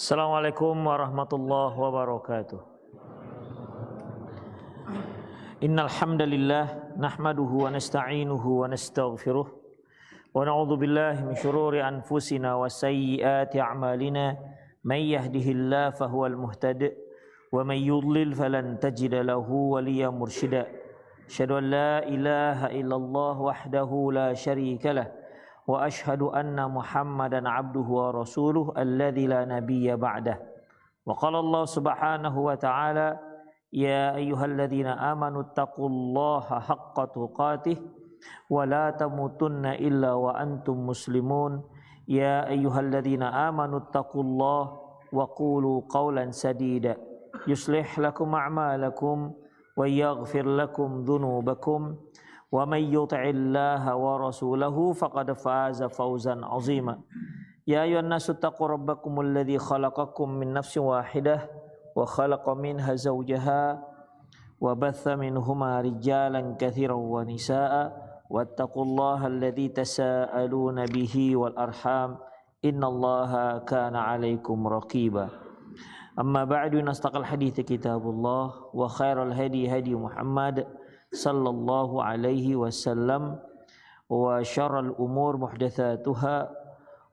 Assalamualaikum warahmatullahi wabarakatuh. Innal hamdalillah nahmaduhu wa nasta'inuhu wa nastaghfiruh wa na'udzu billahi min shururi anfusina wa sayyiati a'malina may yahdihillahu fahuwal muhtadi wa may yudlil falan tajida lahu waliyyan mursyida. Asyhadu an la ilaha illallah wahdahu la syarika lah wa ashhadu anna Muhammadan abduhu wa rasuluh alladzi la nabiyya ba'dah. Wa qala Allah subhanahu wa ta'ala ya ayyuhalladzina amanu taqullaha haqqa tuqatih wa la tamutunna illa wa antum muslimun. Ya ayyuhalladzina amanu taqullaha wa qulu qawlan sadida yuslih lakum a'malakum wa yaghfir lakum dhunubakum wa may yuti'illaha wa rasulahu faqad faza fawzan 'azima. Ya ayyuhan nasu taqu rabbakumul ladzi khalaqakum min nafsin wahidah wa khalaqa minha zawjaha wa batha minhuma rijalan katsiran wa nisaa'a wattaqullaha alladzi tasaaluna bihi wal arham innallaha kana 'alaikum raqiba. Amma ba'du, nastaqal hadithi kitabullah wa khairal hadi hadi Muhammad sallallahu alaihi wasallam wa syarrul umur muhdatsatuha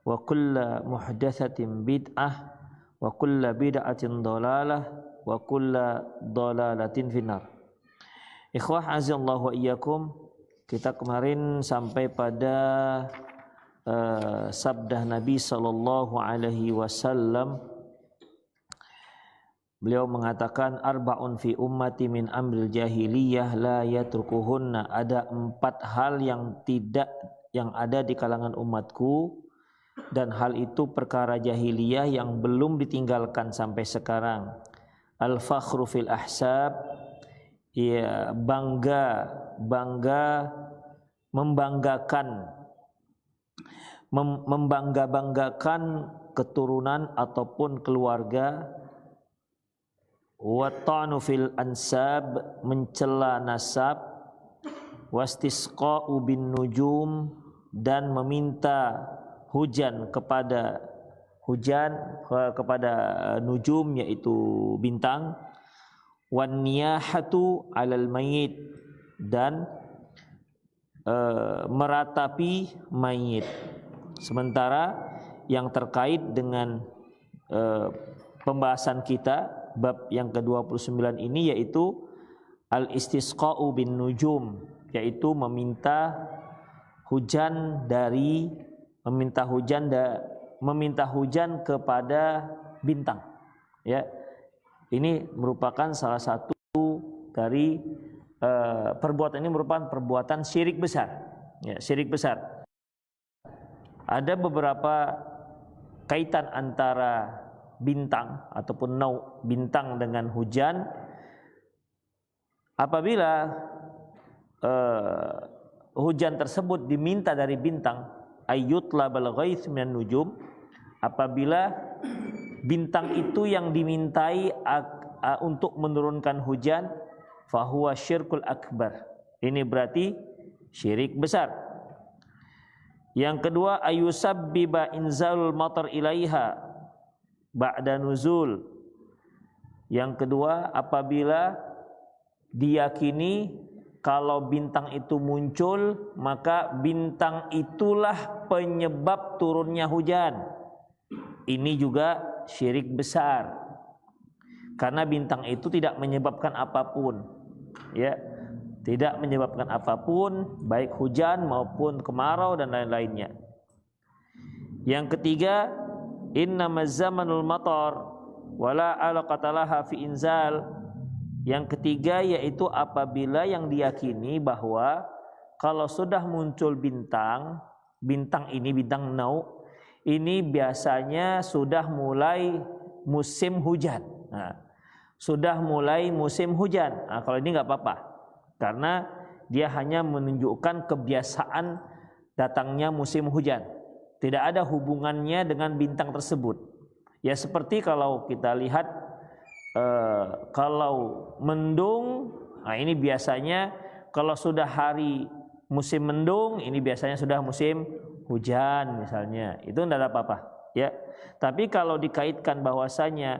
wa kullu muhdatsatin bid'ah wa kullu bid'atin dhalalah wa kullu dhalalatin finnar. Ikhwah azallahu wa iyyakum, kita kemarin sampai pada sabda Nabi sallallahu alaihi wasallam. Beliau mengatakan arba'un fi ummati min amril jahiliyah la yatrukuhunna. Ada 4 hal yang ada di kalangan umatku, dan hal itu perkara jahiliyah yang belum ditinggalkan sampai sekarang. Al-fakhru fil ahsab, ya bangga membanggakan keturunan ataupun keluarga. Wa ta'nu fil ansab, mencela nasab. Wastisqa'u bin nujum, dan meminta hujan kepada nujum, yaitu bintang. Wan niyahatu 'alal mayyit, dan meratapi mayit. Sementara yang terkait dengan pembahasan kita bab yang ke-29 ini, yaitu al-istisqa'u bin nujum, yaitu meminta hujan kepada bintang. Ya, ini merupakan salah satu dari perbuatan ini merupakan perbuatan syirik besar. Ya, syirik besar. Ada beberapa kaitan antara bintang ataupun bintang dengan hujan. Apabila hujan tersebut diminta dari bintang, ayyutlabal ghaits minan nujum, apabila bintang itu yang dimintai untuk menurunkan hujan, fahuwa syirkul akbar. Ini berarti syirik besar. Yang kedua, ayusabbiba inzalul matar ilaiha ba'da nuzul. Yang kedua, apabila diyakini kalau bintang itu muncul, maka bintang itulah penyebab turunnya hujan. Ini juga syirik besar, karena bintang itu tidak menyebabkan apapun. Ya, tidak menyebabkan apapun, baik hujan maupun kemarau dan lain-lainnya. Yang ketiga, innamaz zamanul matar wala alaqatalaha fi inzal. Yang ketiga yaitu apabila yang diyakini bahwa kalau sudah muncul bintang ini, bintang nau ini biasanya sudah mulai musim hujan. Nah, sudah mulai musim hujan. Nah, kalau ini nggak apa-apa, karena dia hanya menunjukkan kebiasaan datangnya musim hujan. Tidak ada hubungannya dengan bintang tersebut. Ya, seperti kalau kita lihat kalau mendung, nah ini biasanya kalau sudah hari musim mendung, ini biasanya sudah musim hujan misalnya. Itu tidak ada apa-apa. ya. Tapi kalau dikaitkan bahwasanya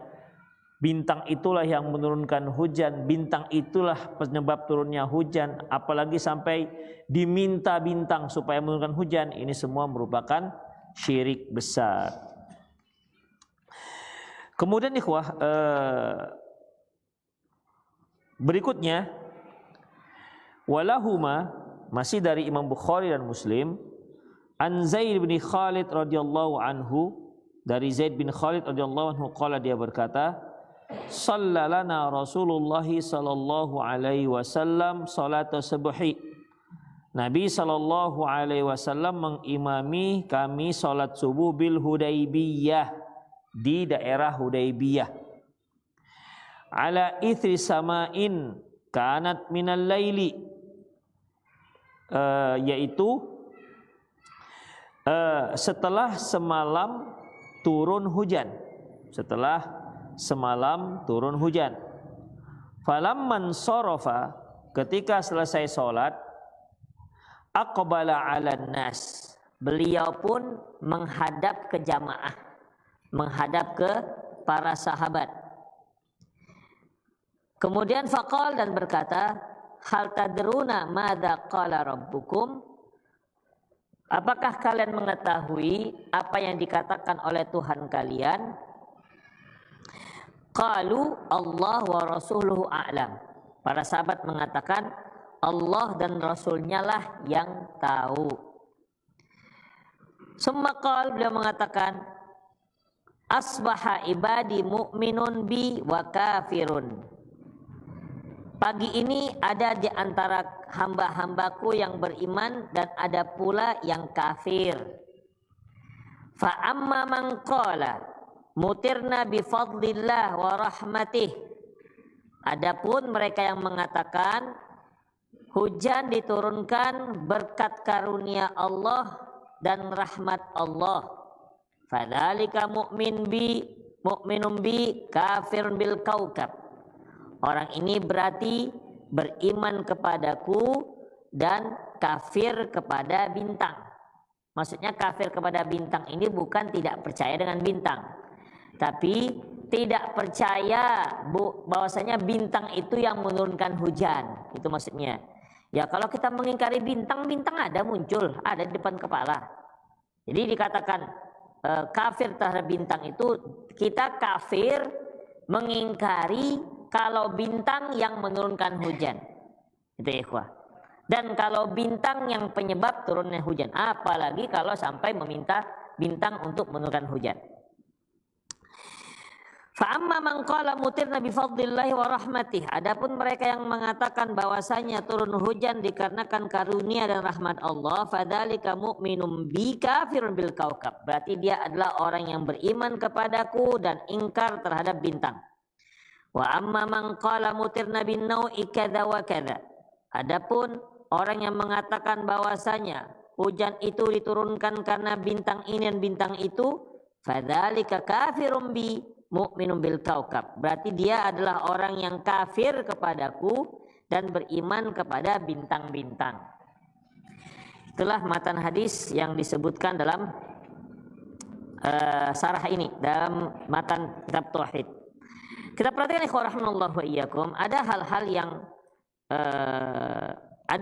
bintang itulah yang menurunkan hujan, bintang itulah penyebab turunnya hujan, apalagi sampai diminta bintang supaya menurunkan hujan, ini semua merupakan syirik besar. Kemudian ikhwah, berikutnya walahuma, masih dari Imam Bukhari dan Muslim, an Zaid bin Khalid radhiyallahu anhu, dari Zaid bin Khalid radhiyallahu anhu qala, dia berkata, sallalana Rasulullah sallallahu alaihi wasallam salat subuhi. Nabi sallallahu alaihi wasallam mengimami kami salat subuh bil Hudaybiyah, di daerah Hudaybiyah. Ala ithri sama'in kanat minal laili, yaitu setelah semalam turun hujan. Setelah semalam turun hujan. Falamman sarafa, ketika selesai sholat, aqbala 'alan nas, beliau pun menghadap ke jamaah, menghadap ke para sahabat. Kemudian faqal, dan berkata, hal tadruna madza qala rabbukum, apakah kalian mengetahui apa yang dikatakan oleh Tuhan kalian? Qalu Allah wa rasuluhu a'lam. Para sahabat mengatakan Allah dan Rasulnya lah yang tahu. Summa qala, beliau mengatakan, asbaha ibadi mu'minun bi wa kafirun. Pagi ini ada di antara hamba-hambaku yang beriman dan ada pula yang kafir. Fa amma man qala mutirna bi fadlillah wa rahmatih. Adapun mereka yang mengatakan hujan diturunkan berkat karunia Allah dan rahmat Allah. Fadzalika mu'minun bi kafirun bil kaukab. Orang ini berarti beriman kepadaku dan kafir kepada bintang. Maksudnya kafir kepada bintang ini bukan tidak percaya dengan bintang, tapi tidak percaya bahwasanya bintang itu yang menurunkan hujan. Itu maksudnya. Ya, kalau kita mengingkari bintang, bintang ada muncul, ada di depan kepala. Jadi dikatakan kafir terhadap bintang itu, kita kafir mengingkari kalau bintang yang menurunkan hujan. Itu ikhwah. Dan kalau bintang yang penyebab turunnya hujan, apalagi kalau sampai meminta bintang untuk menurunkan hujan. Fa amma man qala mutirna bi fadlillahi wa rahmatih. Adapun mereka yang mengatakan bahwasanya turun hujan dikarenakan karunia dan rahmat Allah, fadzalika mu'minun bi kafirun bil kaukab. Berarti dia adalah orang yang beriman kepadaku dan ingkar terhadap bintang. Wa amma man qala mutirna bin nau'i kadza wa kadza. Adapun orang yang mengatakan bahwasanya hujan itu diturunkan karena bintang ini dan bintang itu, fadzalika kafirun bi mu'minun bil kaukab. Berarti dia adalah orang yang kafir kepadaku dan beriman kepada bintang-bintang. Itulah matan hadis yang disebutkan dalam sarah ini, dalam matan kitab tauhid. Kita perhatikan ikhwah rahimanallahu wa iyyakum, ada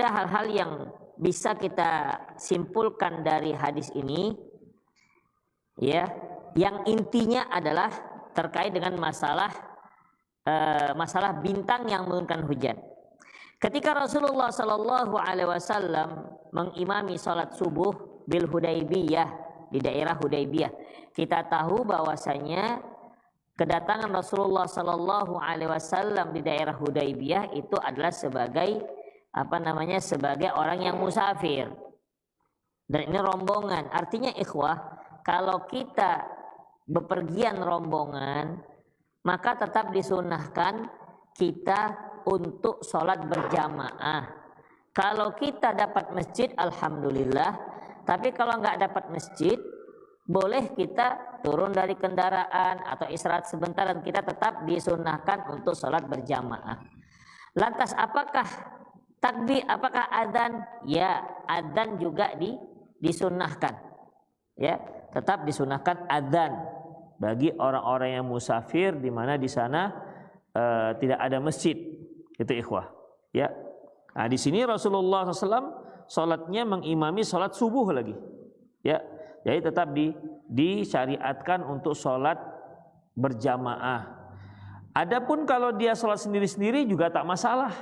hal-hal yang bisa kita simpulkan dari hadis ini, ya, yang intinya adalah terkait dengan masalah bintang yang menurunkan hujan. Ketika Rasulullah Shallallahu Alaihi Wasallam mengimami salat subuh bil Hudaybiyah, di daerah Hudaybiyah, kita tahu bahwasanya kedatangan Rasulullah Sallallahu Alaihi Wasallam di daerah Hudaybiyah itu adalah sebagai sebagai orang yang musafir, dan ini rombongan. Artinya ikhwah, kalau kita bepergian rombongan, maka tetap disunahkan kita untuk sholat berjamaah. Kalau kita dapat masjid, alhamdulillah. Tapi kalau nggak dapat masjid, boleh kita turun dari kendaraan atau istirahat sebentar, dan kita tetap disunahkan untuk sholat berjamaah. Lantas apakah takbir, apakah adzan? Ya, adzan juga disunahkan. Ya, tetap disunahkan adzan bagi orang-orang yang musafir di mana di sana tidak ada masjid. Itu ikhwah. Ya. Nah, di sini Rasulullah SAW salatnya mengimami salat subuh lagi. Ya. Jadi tetap disyariatkan untuk salat berjamaah. Adapun kalau dia salat sendiri-sendiri juga tak masalah.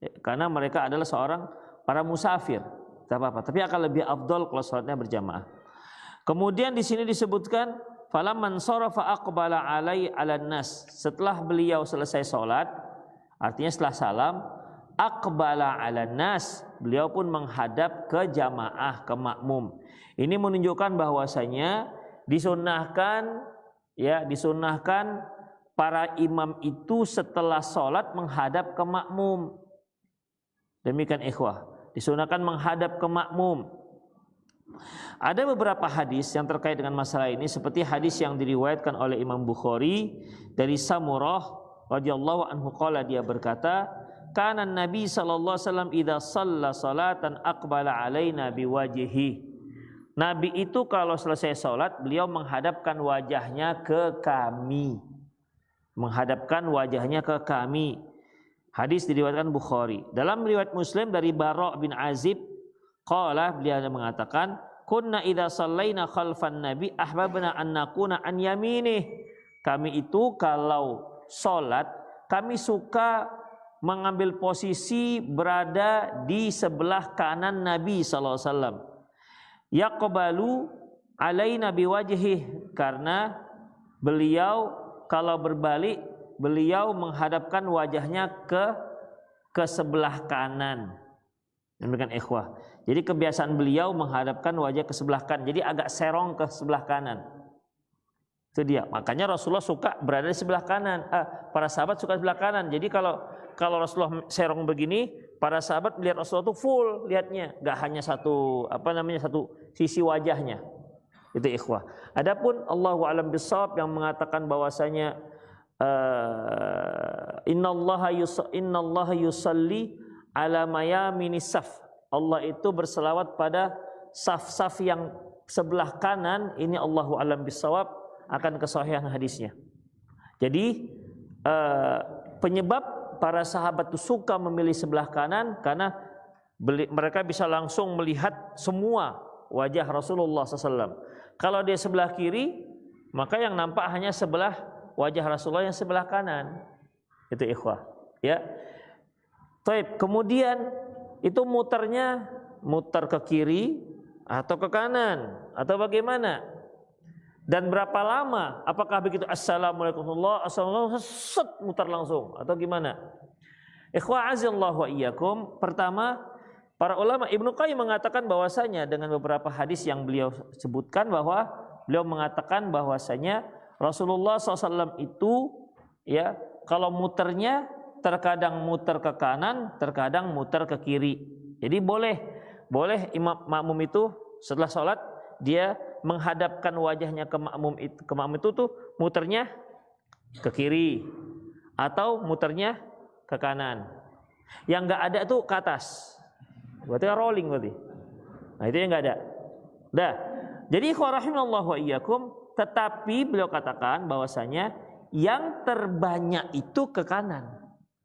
Ya, karena mereka adalah para musafir. Tak apa-apa. Tapi akan lebih afdol kalau salatnya berjamaah. Kemudian di sini disebutkan falamman sarafa aqbala alai 'alan nas. Setelah beliau selesai salat, artinya setelah salam, aqbala 'alan nas, beliau pun menghadap ke jamaah, ke makmum. Ini menunjukkan bahwasanya disunahkan para imam itu setelah salat menghadap ke makmum. Demikian ikhwah, disunahkan menghadap ke makmum. Ada beberapa hadis yang terkait dengan masalah ini, seperti hadis yang diriwayatkan oleh Imam Bukhari dari Samurah radhiyallahu anhu qala, dia berkata, kana Nabi sallallahu alaihi wasallam idza shalla salatan aqbala alaina biwajhihi. Nabi itu kalau selesai salat beliau menghadapkan wajahnya ke kami. Menghadapkan wajahnya ke kami. Hadis diriwayatkan Bukhari. Dalam riwayat Muslim dari Bara' bin Azib qala, beliau mengatakan, kunna idza shallaina khalfan nabi ahbabna an nakuna an yaminih. Kami itu kalau salat kami suka mengambil posisi berada di sebelah kanan Nabi sallallahu alaihi wasallam. Yaqbalu alaina biwajhih, karena beliau kalau berbalik beliau menghadapkan wajahnya ke sebelah kanan. Demikian ikhwah. Jadi kebiasaan beliau menghadapkan wajah ke sebelah kanan. Jadi agak serong ke sebelah kanan. Itu dia. Makanya Rasulullah suka berada di sebelah kanan. Para sahabat suka di sebelah kanan. Jadi kalau Rasulullah serong begini, para sahabat melihat Rasulullah itu full lihatnya, enggak hanya satu sisi wajahnya. Itu ikhwah. Adapun Allahu a'lam bishawab yang mengatakan bahwasanya innallaha yusalli ala mayaminis saf. Allah itu berselawat pada saf-saf yang sebelah kanan. Ini Allahu a'lam bishawab akan kesahihan hadisnya. Jadi penyebab para sahabat itu suka memilih sebelah kanan karena mereka bisa langsung melihat semua wajah Rasulullah SAW. Kalau dia sebelah kiri, maka yang nampak hanya sebelah wajah Rasulullah yang sebelah kanan. Itu ikhwah. Ya. Taib. Kemudian itu muter ke kiri atau ke kanan atau bagaimana? Dan berapa lama? Apakah begitu assalamualaikum warahmatullahi wabarakatuh set muter langsung atau gimana? Ikhwah azallahu wa iyyakum. Pertama, para ulama Ibnu Qayyim mengatakan bahwasanya dengan beberapa hadis yang beliau sebutkan, bahwa beliau mengatakan bahwasanya Rasulullah SAW itu ya kalau muternya terkadang muter ke kanan, terkadang muter ke kiri. Jadi boleh imam makmum itu setelah sholat dia menghadapkan wajahnya ke makmum itu tuh muternya ke kiri atau muternya ke kanan. Yang enggak ada tuh ke atas. Berarti rolling berarti. Nah, itu yang enggak ada. Dah. Jadi rahimallahu wa iyyakum, tetapi beliau katakan bahwasanya yang terbanyak itu ke kanan.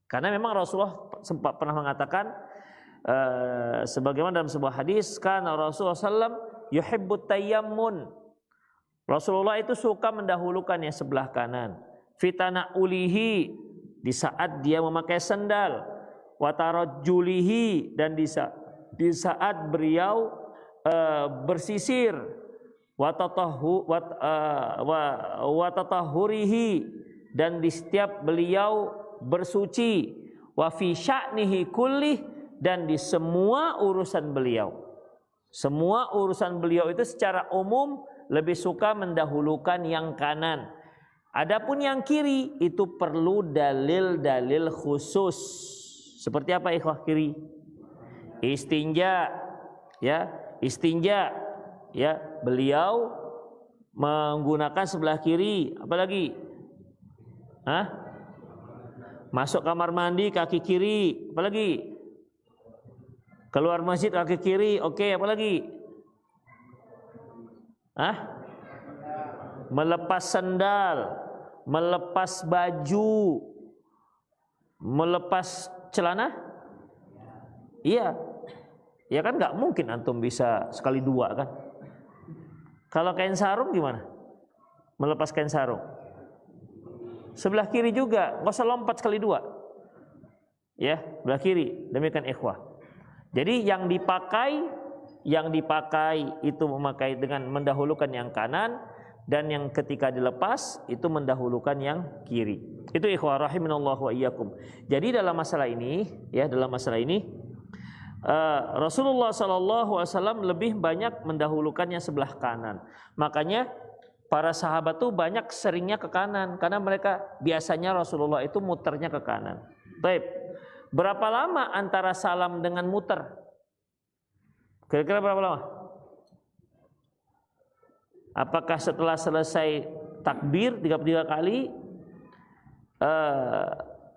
Karena memang Rasulullah sempat pernah mengatakan sebagaimana dalam sebuah hadis, kana Rasulullah sallam yuhibbut tayammun. Rasulullah itu suka mendahulukan yang sebelah kanan. Fitana ulihi, di saat dia memakai sandal. Watarajjulihi, dan di saat beliau bersisir. Watatahurihi, dan di setiap beliau bersuci. Wa fi sya'nihi kullih, dan di semua urusan beliau. Semua urusan beliau itu secara umum lebih suka mendahulukan yang kanan. Adapun yang kiri itu perlu dalil-dalil khusus. Seperti apa ikhwah kiri? Istinja, ya, istinja, ya, beliau menggunakan sebelah kiri. Apalagi? Masuk kamar mandi kaki kiri. Apalagi? Keluar masjid kaki kiri. Oke, apalagi? melepas sandal, melepas baju, melepas celana? Iya. Ya kan nggak mungkin antum bisa sekali dua kan. Kalau kain sarung gimana? Melepas kain sarung. Sebelah kiri juga, nggak usah lompat sekali dua. Ya, sebelah kiri. Demikian ikhwah. Jadi yang dipakai itu memakai dengan mendahulukan yang kanan, dan yang ketika dilepas itu mendahulukan yang kiri. Itu ikhwah rahimanallahu wa iyyakum. Jadi dalam masalah ini, Rasulullah SAW lebih banyak mendahulukannya sebelah kanan. Makanya para sahabat tuh banyak seringnya ke kanan, karena mereka biasanya Rasulullah itu muternya ke kanan. Baik, berapa lama antara salam dengan muter? Kira-kira berapa lama? Apakah setelah selesai takbir 33 kali?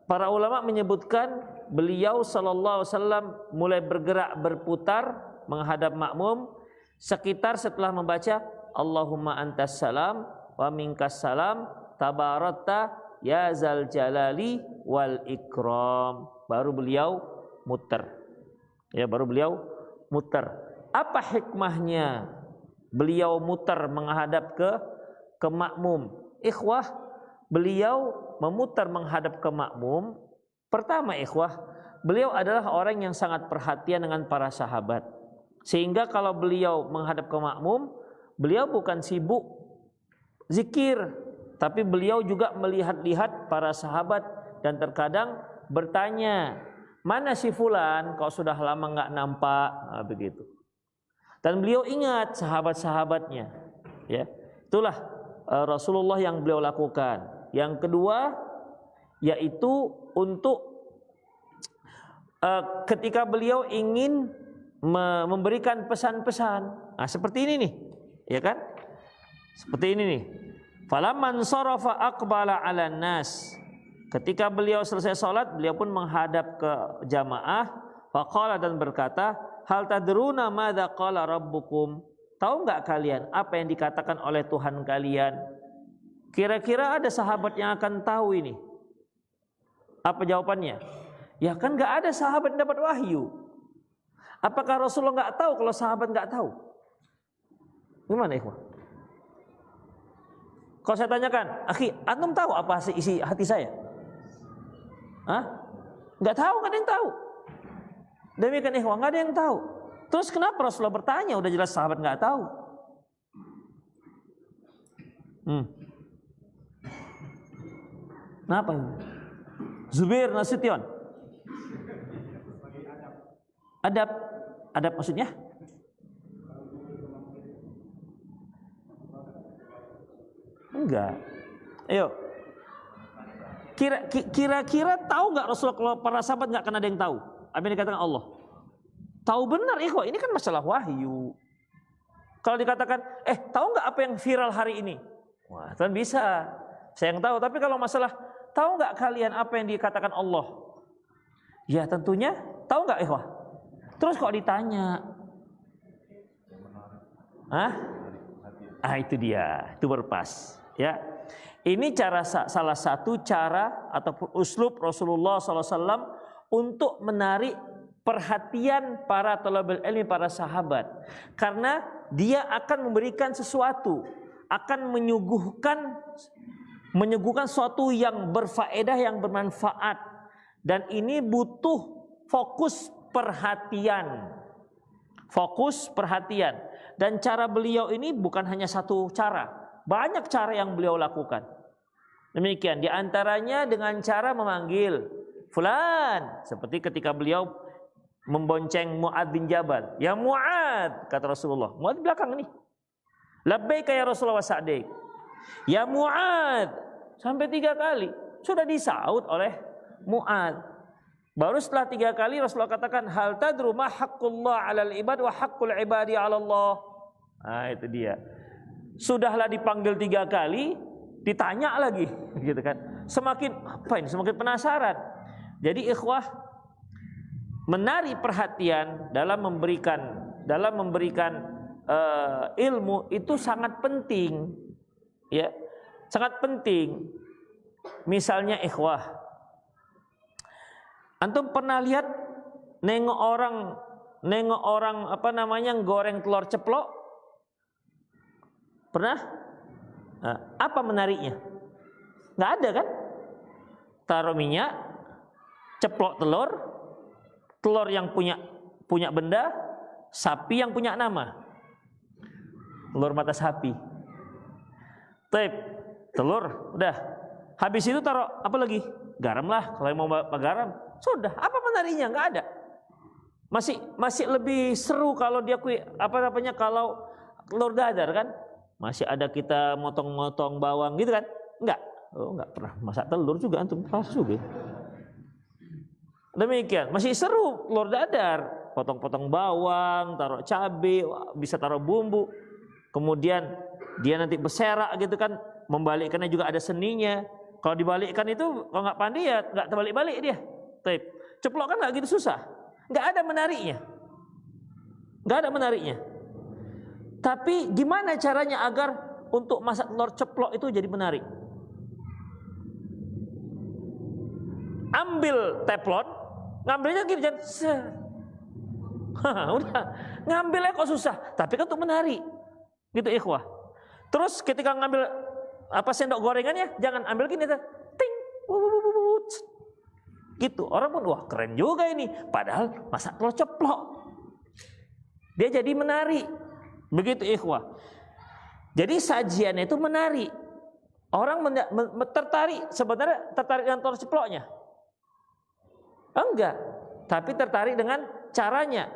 Para ulama menyebutkan beliau sallallahu alaihi wasallam mulai bergerak berputar menghadap makmum sekitar setelah membaca Allahumma antas salam wa minkas salam tabarakta ya zal jalali wal ikram, baru beliau muter. Ya, baru beliau muter. Apa hikmahnya beliau muter menghadap ke makmum? Ikhwah, beliau memutar menghadap ke makmum. Pertama ikhwah, beliau adalah orang yang sangat perhatian dengan para sahabat. Sehingga kalau beliau menghadap ke makmum, beliau bukan sibuk zikir, tapi beliau juga melihat-lihat para sahabat dan terkadang bertanya, mana si fulan, kau sudah lama nggak nampak, begitu. Dan beliau ingat sahabat-sahabatnya. Ya, itulah Rasulullah yang beliau lakukan. Yang kedua yaitu untuk ketika beliau ingin memberikan pesan-pesan. Nah, seperti ini nih, ya kan? Seperti ini nih. Falamman sarafa aqbala 'alan nas. Ketika beliau selesai salat, beliau pun menghadap ke jamaah, faqala, dan berkata, hal tadruna madza qala rabbukum? Tahu enggak kalian apa yang dikatakan oleh Tuhan kalian? Kira-kira ada sahabat yang akan tahu ini? Apa jawabannya? Ya kan nggak ada sahabat yang dapat wahyu. Apakah Rasulullah nggak tahu kalau sahabat nggak tahu? Gimana ikhwan? Kalau saya tanyakan, akhi, antum tahu apa isi hati saya? Hah? Nggak tahu, nggak ada yang tahu. Demikian ikhwan, nggak ada yang tahu. Terus kenapa Rasulullah bertanya? Udah jelas sahabat nggak tahu. Kenapa? Zubair Nasution. Adab maksudnya? Enggak. Ayo. Kira-kira tahu nggak Rasulullah kalau para sahabat nggak akan ada yang tahu? Apa yang dikatakan Allah? Tahu benar, ikhwah. Ini kan masalah wahyu. Kalau dikatakan, tahu nggak apa yang viral hari ini? Wah, kan bisa. Saya yang tahu. Tapi kalau masalah tahu nggak kalian apa yang dikatakan Allah? Ya tentunya tahu nggak ikhwah? Terus kok ditanya? Itu dia, itu berpas. Ya, ini salah satu cara ataupun uslub Rasulullah SAW untuk menarik perhatian para thalabul ilmi, para sahabat, karena dia akan memberikan sesuatu, akan menyuguhkan sesuatu yang berfaedah, yang bermanfaat, dan ini butuh fokus perhatian. Dan cara beliau ini bukan hanya satu cara, banyak cara yang beliau lakukan. Demikian, diantaranya dengan cara memanggil fulan, seperti ketika beliau membonceng Mu'ad bin Jabal. Ya Mu'ad, kata Rasulullah. Mu'ad di belakang ini. Labbaika ya Rasulullah wa sa'daik. Ya Mu'ad, sampai 3 kali sudah disaut oleh Mu'ad. Baru setelah 3 kali Rasulullah katakan, hal tadru ma haqqullah 'alal ibad wa haqqul ibadi 'ala Allah. Nah, itu dia. Sudahlah dipanggil 3 kali, ditanya lagi, gitu kan. Semakin penasaran. Jadi ikhwah, menarik perhatian dalam memberikan ilmu itu sangat penting. Ya, sangat penting. Misalnya ikhwah, antum pernah lihat nengok orang apa namanya goreng telur ceplok? Pernah? Nah, apa menariknya? Nggak ada kan? Taruh minyak, ceplok telur yang punya benda, sapi yang punya nama. Telur mata sapi. Telur, udah. Habis itu taruh apa lagi? Garam lah, kalau mau garam. Sudah, apa menariknya? Nggak ada. Masih lebih seru kalau dia kalau telur dadar kan? Masih ada kita motong-motong bawang gitu kan? Enggak. Oh, enggak pernah masak telur juga antum, pas juga. Demikian, masih seru telur dadar, potong-potong bawang, taruh cabai, bisa taruh bumbu. Kemudian dia nanti berserak gitu kan, membalikkannya juga ada seninya. Kalau dibalikkan itu kalau nggak pandai ya nggak terbalik-balik dia. Ceplok kan nggak gitu susah, nggak ada menariknya, nggak ada menariknya. Tapi gimana caranya agar untuk masak telur ceplok itu jadi menarik? Ambil teflon, ngambilnya gini jangan udah ngambilnya kok susah, tapi kan untuk menarik. Gitu ikhwah. Terus ketika ngambil sendok gorengannya jangan ambil gini ting gitu. Orang pun wah keren juga ini, padahal masak telur ceplok. Dia jadi menarik. Begitu ikhwah. Jadi sajiannya itu menarik. Orang tertarik dengan telur ceploknya. Enggak, tapi tertarik dengan caranya.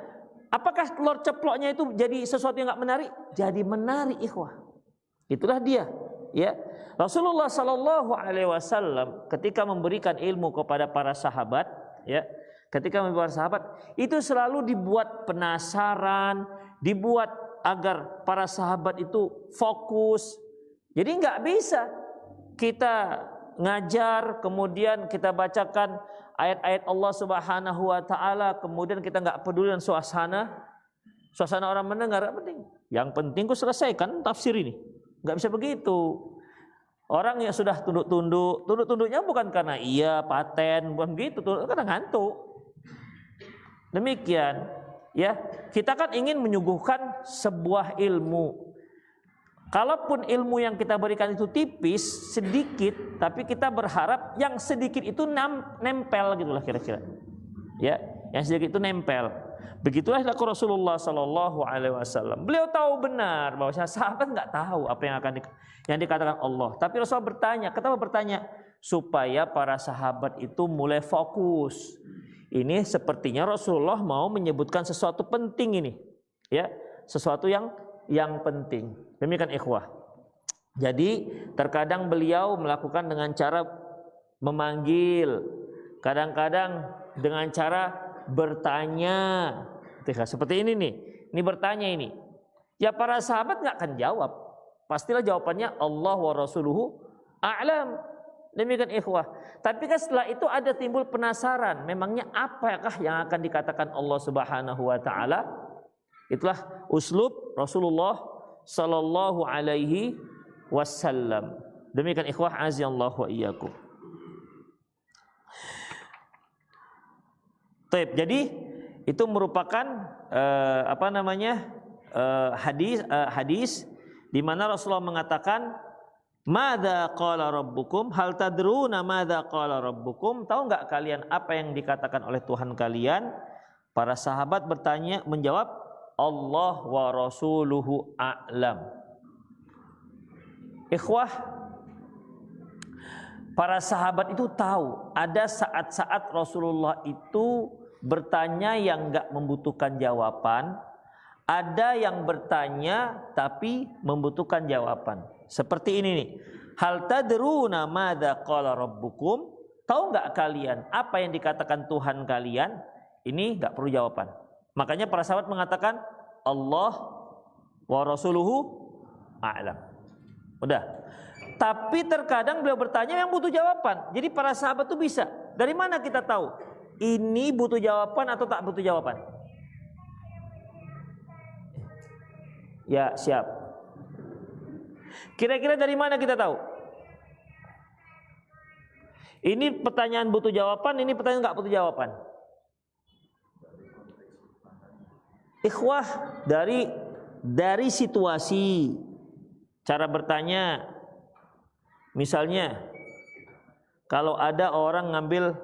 Apakah telur ceploknya itu jadi sesuatu yang enggak menarik? Jadi menarik ikhwah. Itulah dia, ya. Rasulullah sallallahu alaihi wasallam ketika memberikan ilmu kepada para sahabat, ya. Ketika memberikan sahabat, itu selalu dibuat penasaran, dibuat agar para sahabat itu fokus. Jadi enggak bisa kita ngajar kemudian kita bacakan ayat-ayat Allah Subhanahu wa taala kemudian kita enggak peduli dengan suasana orang mendengar, enggak penting. Yang penting ku selesaikan tafsir ini. Enggak bisa begitu. Orang yang sudah tunduk-tunduknya bukan karena iya paten, bukan gitu, karena ngantuk. Demikian, ya. Kita kan ingin menyuguhkan sebuah ilmu. Kalaupun ilmu yang kita berikan itu tipis, sedikit, tapi kita berharap yang sedikit itu nempel gitulah kira-kira. Ya, yang sedikit itu nempel. Begitulah Rasulullah sallallahu alaihi wasallam. Beliau tahu benar bahwa sahabat enggak tahu apa yang dikatakan Allah. Tapi Rasul bertanya, kenapa bertanya? Supaya para sahabat itu mulai fokus. Ini sepertinya Rasulullah mau menyebutkan sesuatu penting ini. Ya, sesuatu yang penting. Demikian ikhwah. Jadi terkadang beliau melakukan dengan cara memanggil, kadang-kadang dengan cara bertanya. Seperti ini nih. Ini bertanya ini. Ya para sahabat nggak akan jawab. Pastilah jawabannya Allah wa rasuluhu a'lam. Demikian ikhwah. Tapi kan setelah itu ada timbul penasaran. Memangnya apakah yang akan dikatakan Allah Subhanahu wa taala? Itulah uslub Rasulullah sallallahu alaihi wasallam. Demikian ikhwah azallahu wa iyyakum. Baik, jadi itu merupakan hadis di mana Rasulullah mengatakan madza qala rabbukum hal tadruna madza qala rabbukum, tahu enggak kalian apa yang dikatakan oleh Tuhan kalian? Para sahabat menjawab Allah wa rasuluhu a'lam. Ikhwah, para sahabat itu tahu ada saat-saat Rasulullah itu bertanya yang enggak membutuhkan jawaban, ada yang bertanya tapi membutuhkan jawaban. Seperti ini nih. Hal tadruna madza qala rabbukum? Tahu enggak kalian apa yang dikatakan Tuhan kalian? Ini enggak perlu jawaban. Makanya para sahabat mengatakan Allah wa rasuluhu a'lam. Udah. Tapi terkadang beliau bertanya yang butuh jawaban. Jadi para sahabat itu bisa. Dari mana kita tahu ini butuh jawaban atau tak butuh jawaban? Ya, siap. Kira-kira dari mana kita tahu? Ini pertanyaan butuh jawaban, ini pertanyaan nggak butuh jawaban. Ikhwah, dari situasi, cara bertanya. Misalnya, kalau ada orang ngambil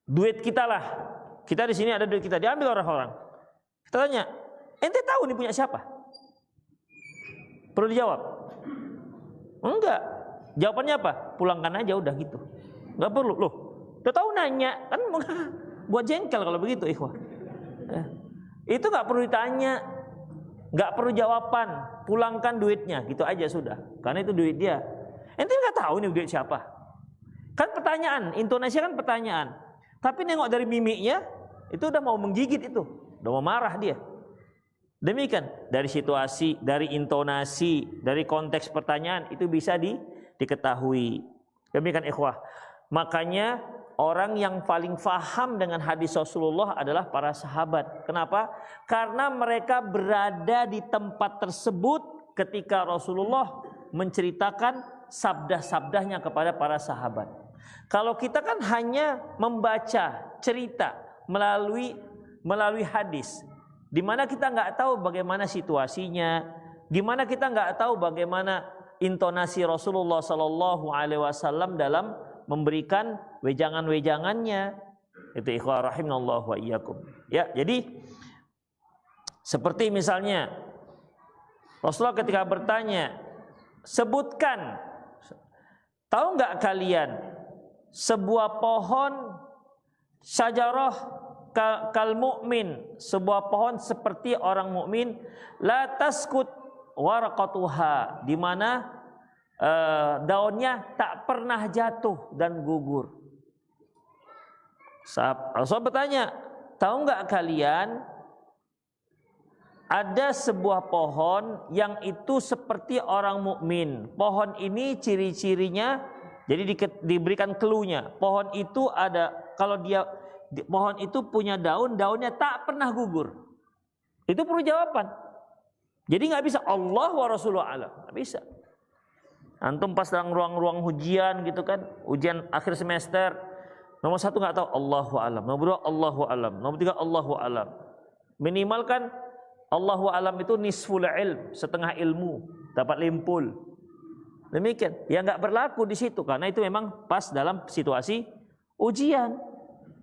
duit kita lah. Kita di sini ada duit kita, diambil orang-orang. Kita tanya, ente tahu ini punya siapa? Perlu dijawab? Enggak. Jawabannya apa? Pulangkan aja udah gitu. Enggak perlu. Loh, udah tahu nanya, kan buat jengkel kalau begitu, ikhwah. Itu enggak perlu ditanya. Enggak perlu jawaban, pulangkan duitnya, gitu aja sudah. Karena itu duit dia. Ente enggak tahu ini duit siapa. Kan pertanyaan, intonasi kan pertanyaan. Tapi nengok dari mimiknya, itu udah mau menggigit itu. Udah mau marah dia. Demikian, dari situasi, dari intonasi, dari konteks pertanyaan itu bisa diketahui. Demikian ikhwah. Makanya orang yang paling faham dengan hadis Rasulullah adalah para sahabat. Kenapa? Karena mereka berada di tempat tersebut ketika Rasulullah menceritakan sabda-sabdanya kepada para sahabat. Kalau kita kan hanya membaca cerita melalui hadis, di mana kita nggak tahu bagaimana situasinya, di mana kita nggak tahu bagaimana intonasi Rasulullah Sallallahu Alaihi Wasallam dalam memberikan wejangan-wejangannya. Itu ikhwah rahimallahu wa iyyakum. Ya, jadi seperti misalnya Rasulullah ketika bertanya, sebutkan, tahu nggak kalian sebuah pohon syajarah kal mu'min, sebuah pohon seperti orang mukmin, la taskut waraqatuha, di mana daunnya tak pernah jatuh dan gugur. Rasul bertanya, tahu nggak kalian ada sebuah pohon yang itu seperti orang mukmin. Pohon ini ciri-cirinya, jadi diberikan clue-nya. Pohon itu ada, kalau pohon itu punya daunnya tak pernah gugur. Itu perlu jawaban. Jadi nggak bisa Allah wa Rasulullah alam, nggak bisa. Antum pas dalam ruang-ruang ujian gitu kan, ujian akhir semester, nomor 1 nggak tahu Allahu alam, nomor 2 Allahu alam, nomor 3 Allahu alam. Minimal kan Allahu alam itu nisful ilm, setengah ilmu, dapat limpul. Demikian, ya nggak berlaku di situ karena itu memang pas dalam situasi ujian.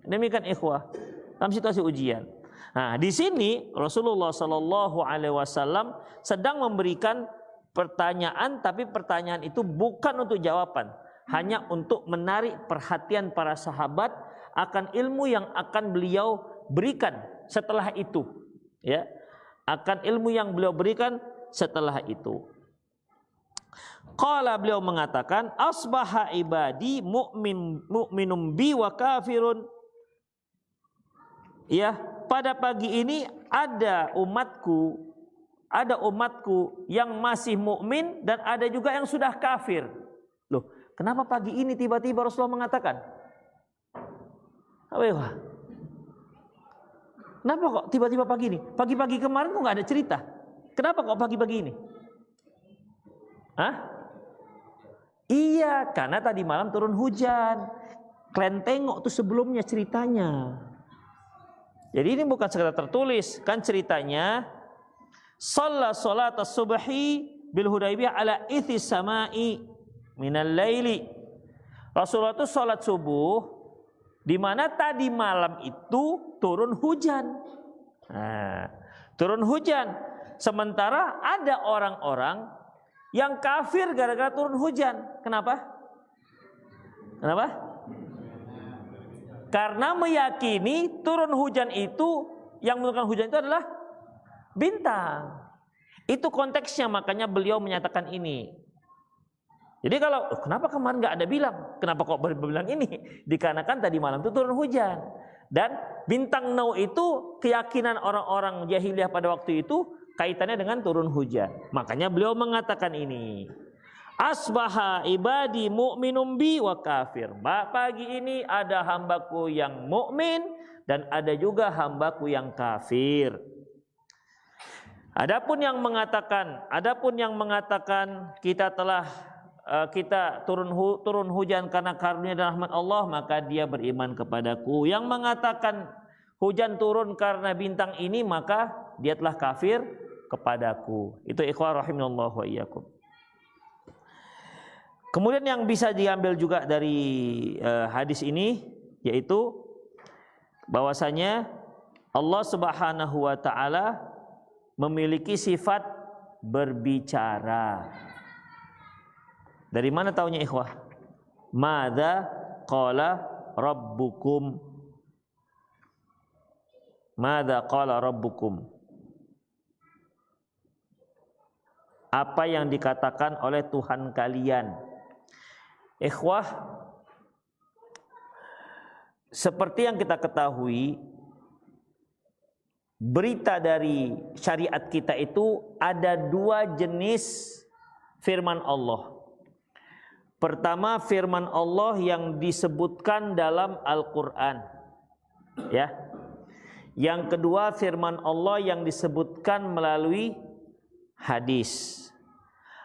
Demikian ikhwah, dalam situasi ujian. Nah, di sini Rasulullah Sallallahu Alaihi Wasallam sedang memberikan pertanyaan, tapi pertanyaan itu bukan untuk jawaban, hanya untuk menarik perhatian para sahabat akan ilmu yang akan beliau berikan setelah itu. Ya, akan ilmu yang beliau berikan setelah itu. Qala, beliau mengatakan, asbaha ibadi mu'minum bi wa kafirun. Ya, pada pagi ini ada umatku yang masih mukmin dan ada juga yang sudah kafir. Loh, kenapa pagi ini tiba-tiba Rasulullah mengatakan? Kenapa kok tiba-tiba pagi ini? Pagi-pagi kemarin kok nggak ada cerita. Kenapa kok pagi-pagi ini? Hah? Iya, karena tadi malam turun hujan. Kalian tengok tuh sebelumnya ceritanya. Jadi ini bukan sekedar tertulis, kan ceritanya shalla salat as-subhi bil Hudaybiyah ala ithi sama'i minal laili. Rasulullah itu salat subuh di mana tadi malam itu turun hujan. Nah, turun hujan. Sementara ada orang-orang yang kafir gara-gara turun hujan. Kenapa? Kenapa? Karena meyakini turun hujan itu, yang menurunkan hujan itu adalah bintang. Itu konteksnya, makanya beliau menyatakan ini. Jadi kalau, kenapa kemarin nggak ada bilang? Kenapa kok baru bilang ini? Dikarenakan tadi malam itu turun hujan. Dan bintang nau itu keyakinan orang-orang jahiliyah pada waktu itu kaitannya dengan turun hujan. Makanya beliau mengatakan ini. Asbaha ibadi mu'minum bi wa kafir. Pagi ini ada hambaku yang mukmin dan ada juga hambaku yang kafir. Adapun yang mengatakan kita telah turun hujan karena karunia dan rahmat Allah, maka dia beriman kepadaku. Yang mengatakan hujan turun karena bintang ini, maka dia telah kafir kepadaku. Itu ikhwan rahimanallahu wa iyyakum. Kemudian yang bisa diambil juga dari hadis ini, yaitu bahwasanya Allah Subhanahu wa taala memiliki sifat berbicara. Dari mana taunya ikhwah? Madza qala rabbukum? Madza qala rabbukum? Apa yang dikatakan oleh Tuhan kalian? Ikhwah, seperti yang kita ketahui, berita dari syariat kita itu ada dua jenis firman Allah. Pertama, firman Allah yang disebutkan dalam Al-Quran, ya. Yang kedua, firman Allah yang disebutkan melalui hadis.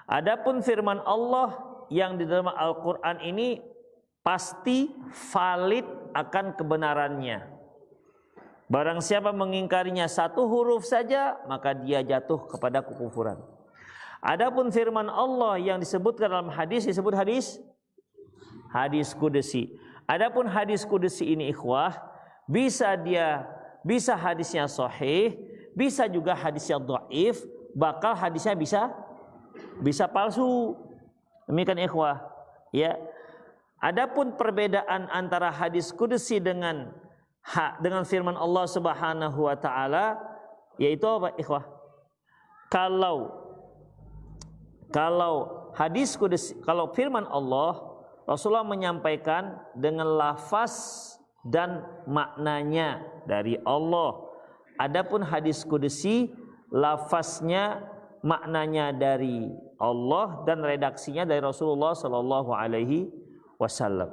Adapun firman Allah yang di dalam Al-Quran ini pasti valid akan kebenarannya. Barang siapa mengingkarinya satu huruf saja, maka dia jatuh kepada kekufuran. Adapun firman Allah yang disebutkan dalam hadis disebut hadis qudsi. Adapun hadis qudsi ini ikhwah, bisa hadisnya sahih, bisa juga hadisnya dhaif, bakal hadisnya bisa palsu. Demikian ikhwah, ya. Adapun perbedaan antara hadis qudsi dengan firman Allah Subhanahu wa taala, yaitu apa ikhwah? Kalau hadis qudsi, kalau firman Allah, Rasulullah menyampaikan dengan lafaz dan maknanya dari Allah. Adapun hadis qudsi, lafaznya, maknanya dari Allah dan redaksinya dari Rasulullah sallallahu alaihi wasallam.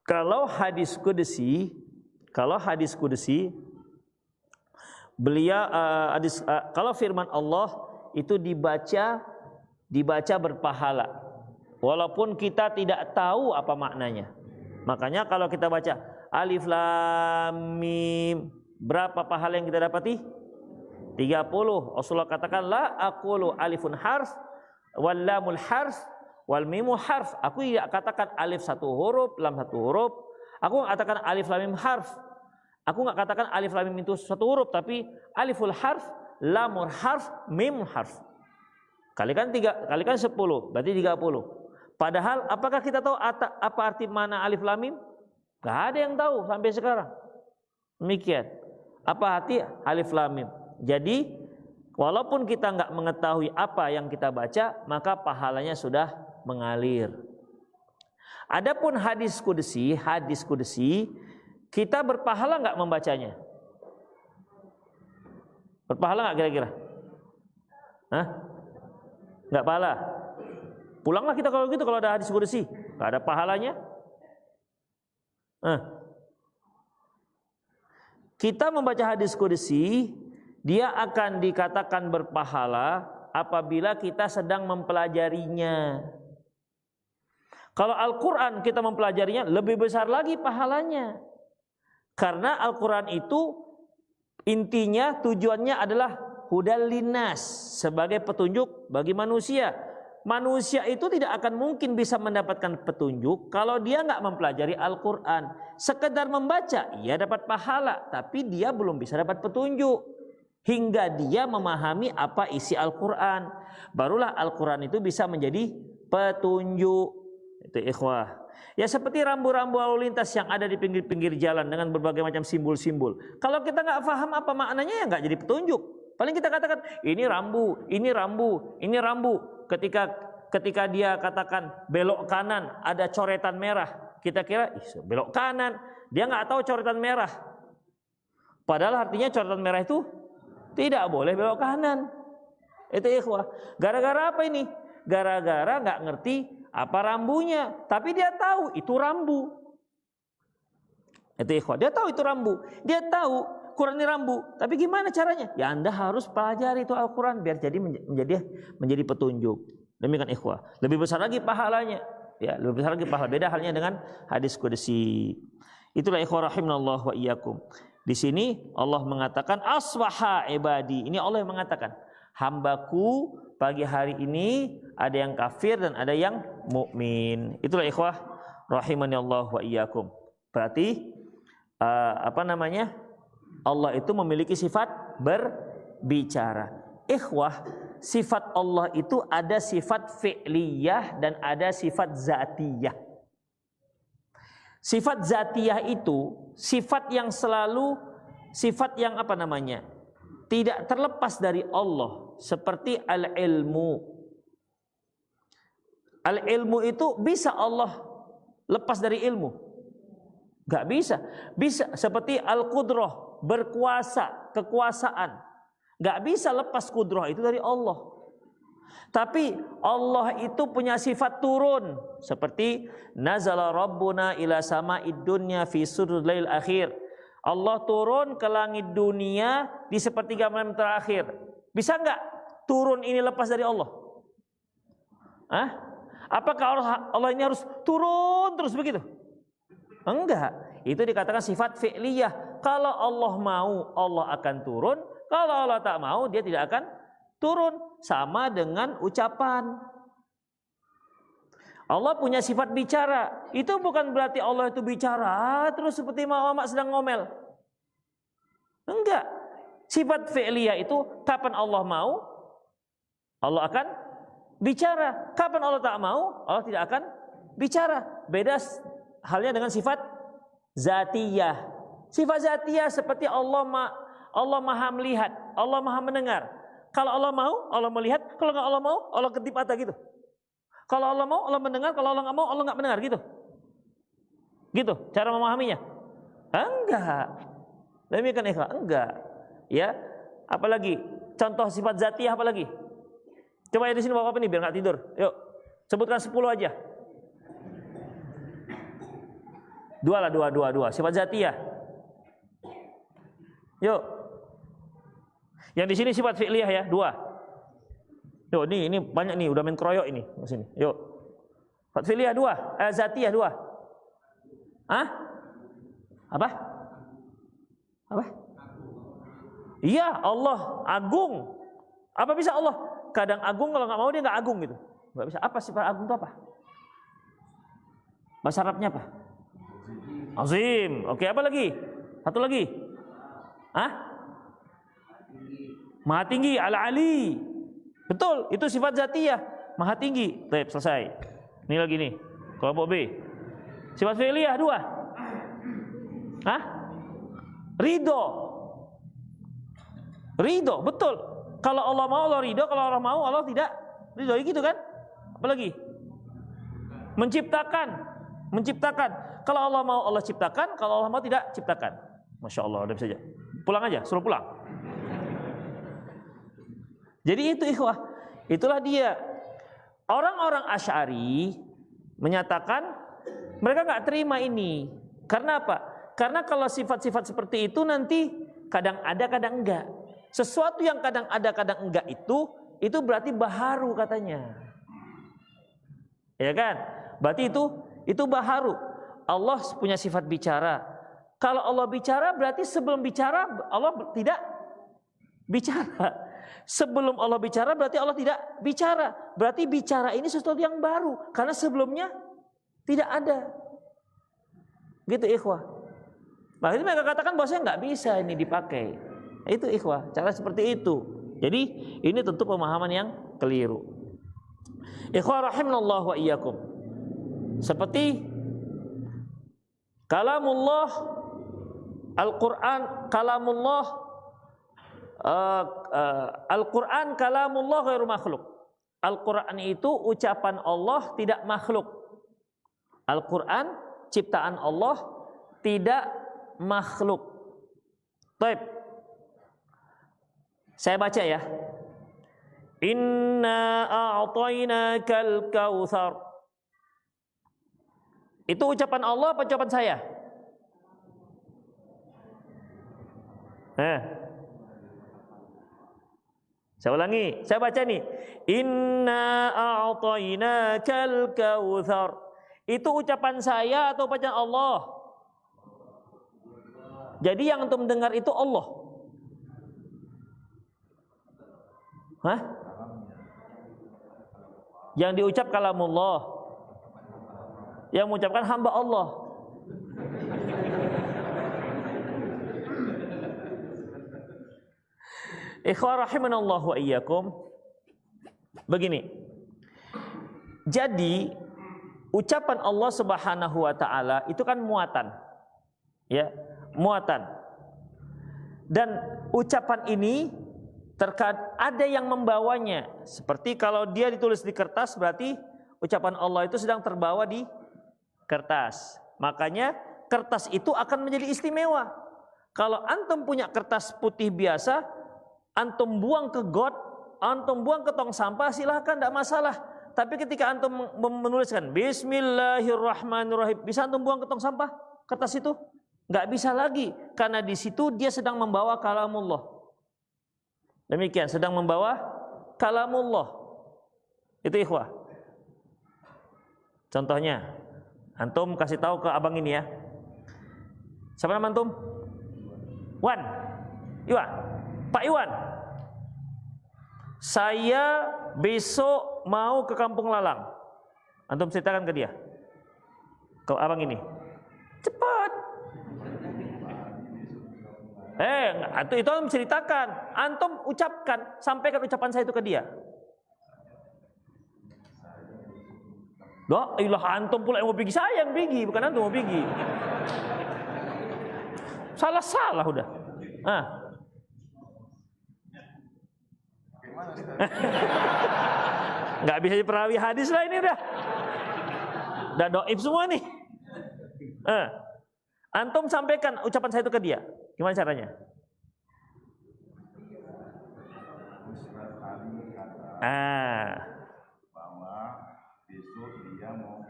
Kalau hadis qudsi beliau kalau firman Allah itu dibaca berpahala, walaupun kita tidak tahu apa maknanya. Makanya kalau kita baca alif lam mim, berapa pahala yang kita dapati? 30. Rasulullah katakan la aqulu alifun harf wal lamul harf wal mimu harf. Aku tidak katakan alif satu huruf, lam satu huruf. Aku enggak katakan alif lam mim harf. Aku enggak katakan alif lam mim itu satu huruf, tapi aliful harf, lamul harf, mim harf. Kalikan 10, berarti 30. Padahal apakah kita tahu apa arti mana alif lam mim? Enggak ada yang tahu sampai sekarang. Demikian. Apa arti alif lam mim? Jadi walaupun kita enggak mengetahui apa yang kita baca, maka pahalanya sudah mengalir. Adapun hadis qudsi, kita berpahala enggak membacanya? Berpahala enggak kira-kira? Hah? Enggak pahala. Pulanglah kita kalau gitu, kalau ada hadis qudsi, enggak ada pahalanya. Kita membaca hadis qudsi, dia akan dikatakan berpahala apabila kita sedang mempelajarinya. Kalau Al-Quran kita mempelajarinya, lebih besar lagi pahalanya. Karena Al-Quran itu intinya, tujuannya adalah hudal linnas, sebagai petunjuk bagi manusia. Manusia itu tidak akan mungkin bisa mendapatkan petunjuk kalau dia nggak mempelajari Al-Quran. Sekedar membaca, ia dapat pahala, tapi dia belum bisa dapat petunjuk hingga dia memahami apa isi Al-Quran. Barulah Al-Quran itu bisa menjadi petunjuk. Itu ikhwah. Ya seperti rambu-rambu lalu lintas yang ada di pinggir-pinggir jalan dengan berbagai macam simbol-simbol. Kalau kita nggak paham apa maknanya, ya nggak jadi petunjuk. Paling kita katakan ini rambu, ini rambu, ini rambu. Ketika dia katakan belok kanan ada coretan merah, kita kira belok kanan. Dia nggak tahu coretan merah. Padahal artinya coretan merah itu tidak boleh belok kanan. Itu ikhwah. Gara-gara apa ini? Gara-gara nggak ngerti apa rambunya, tapi dia tahu itu rambu. Itu ikhwah. Dia tahu itu rambu. Dia tahu Quran ini rambu. Tapi gimana caranya? Ya Anda harus pelajari itu Al-Quran biar menjadi petunjuk. Demikian ikhwah. Lebih besar lagi pahalanya. Ya, lebih besar lagi pahala. Beda halnya dengan hadis qudsi. Itulah ikhwah rahimanallah wa iyyakum. Di sini Allah mengatakan asbaha ibadi. Ini Allah yang mengatakan, hambaku pagi hari ini ada yang kafir dan ada yang mukmin. Itulah ikhwah rahimanallah wa iyyakum. Berarti Allah itu memiliki sifat berbicara. Ikhwah, sifat Allah itu ada sifat fi'liyah dan ada sifat zatiyah. Sifat zatiyah itu sifat yang selalu, sifat yang tidak terlepas dari Allah, seperti al-ilmu. Al-ilmu itu bisa Allah lepas dari ilmu? Gak bisa. Bisa seperti al-qudrah, berkuasa, kekuasaan. Gak bisa lepas kudrah itu dari Allah. Tapi Allah itu punya sifat turun, seperti nazala rabbuna ila sama'id dunya fi sudul lail akhir. Allah turun ke langit dunia di sepertiga malam terakhir. Bisa enggak turun ini lepas dari Allah? Apakah Allah ini harus turun terus begitu? Enggak. Itu dikatakan sifat fi'liyah. Kalau Allah mau, Allah akan turun. Kalau Allah tak mau, dia tidak akan turun. Sama dengan ucapan. Allah punya sifat bicara. Itu bukan berarti Allah itu bicara terus seperti mama sedang ngomel. Enggak. Sifat fi'liyah itu kapan Allah mau, Allah akan bicara. Kapan Allah tak mau, Allah tidak akan bicara. Beda halnya dengan sifat zatiyah. Sifat zatiyah seperti Allah maha melihat, Allah maha mendengar. Kalau Allah mau, Allah melihat. Kalau nggak Allah mau, Allah kedip mata gitu. Kalau Allah mau, Allah mendengar. Kalau Allah nggak mau, Allah nggak mendengar gitu. Gitu cara memahaminya. Enggak. Demikian ikhlas. Enggak. Ya. Apalagi contoh sifat zatiyah apalagi? Coba ya di sini Bapak nih biar nggak tidur. Yuk. Sebutkan 10 aja. Dua. Sifat zatiyah. Yuk. Yang di sini sifat fi'liyah ya, 2. Yuk, ini banyak nih, udah main keroyok ini di sini. Yuk. Sifat fi'liyah 2, zatiyah 2. Apa? Iya, Allah agung. Apa bisa Allah? Kadang agung, kalau nggak mau dia nggak agung gitu. Nggak bisa. Apa sifat agung itu apa? Bahasa Arabnya apa? Azim. Oke, apa lagi? Satu lagi. Maha tinggi, al-ali. Betul, itu sifat zatiyah, maha tinggi. Baik, selesai. Ini lagi nih, kelompok B. Sifat fi'liyah 2. Ridho, betul. Kalau Allah mau, Allah ridho. Kalau Allah mau, Allah tidak ridho. Gitu kan? Apalagi? Menciptakan. Kalau Allah mau, Allah ciptakan. Kalau Allah mau, tidak ciptakan. Masya Allah, udah bisa aja. Pulang aja, suruh pulang. Jadi itu ikhwah, itulah dia. Orang-orang Asy'ari menyatakan mereka nggak terima ini. Karena apa? Karena kalau sifat-sifat seperti itu nanti kadang ada, kadang enggak. Sesuatu yang kadang ada, kadang enggak itu berarti baharu katanya. Ya kan? Berarti itu baharu. Allah punya sifat bicara. Kalau Allah bicara berarti sebelum bicara Allah tidak bicara. Sebelum Allah bicara berarti Allah tidak bicara. Berarti bicara ini sesuatu yang baru karena sebelumnya tidak ada. Gitu ikhwah. Makanya mereka katakan bahwasanya nggak bisa ini dipakai. Itu ikhwah, cara seperti itu. Jadi ini tentu pemahaman yang keliru. Ikhwah rahimanallah wa iyyakum. Seperti kalamullah, Al-Quran kalamullah. Al-Quran kalamullah ghairu makhluk. Al-Quran itu ucapan Allah, tidak makhluk. Al-Quran ciptaan Allah, tidak makhluk. Baik. Saya baca ya. Inna a'tainakal kautsar. Itu ucapan Allah apa ucapan saya? Saya ulangi, saya baca nih. Inna a'tainakal kautsar. Itu ucapan saya atau ucapan Allah? Jadi yang antum dengar itu Allah. Hah? Yang diucap kalamullah. Yang mengucapkan hamba Allah. Ikhwah rahimanallahu wa iyyakum. Begini. Jadi ucapan Allah Subhanahu wa taala itu kan muatan. Ya, muatan. Dan ucapan ini terkadang ada yang membawanya. Seperti kalau dia ditulis di kertas berarti ucapan Allah itu sedang terbawa di kertas. Makanya kertas itu akan menjadi istimewa. Kalau antum punya kertas putih biasa, antum buang ke got, antum buang ke tong sampah, silahkan, tidak masalah. Tapi ketika antum menuliskan Bismillahirrahmanirrahim, bisa antum buang ke tong sampah kertas itu? Nggak bisa lagi, karena di situ dia sedang membawa kalamullah. Demikian, sedang membawa kalamullah. Itu ikhwah. Contohnya, antum kasih tahu ke abang ini ya. Siapa nama antum? Wan, Iwan, Pak Iwan. Saya besok mau ke Kampung Lalang. Antum ceritakan ke dia, ke abang ini. Cepat. Itu antum ceritakan. Antum ucapkan, sampaikan ucapan saya itu ke dia. Loh, ilah antum pula yang mau pergi, saya yang pergi, bukan antum mau pergi. Salah udah. Nggak bisa jadi perawi hadis lah ini udah doib semua nih. Antum sampaikan ucapan saya itu ke dia. Gimana caranya? Bahwa besok dia mau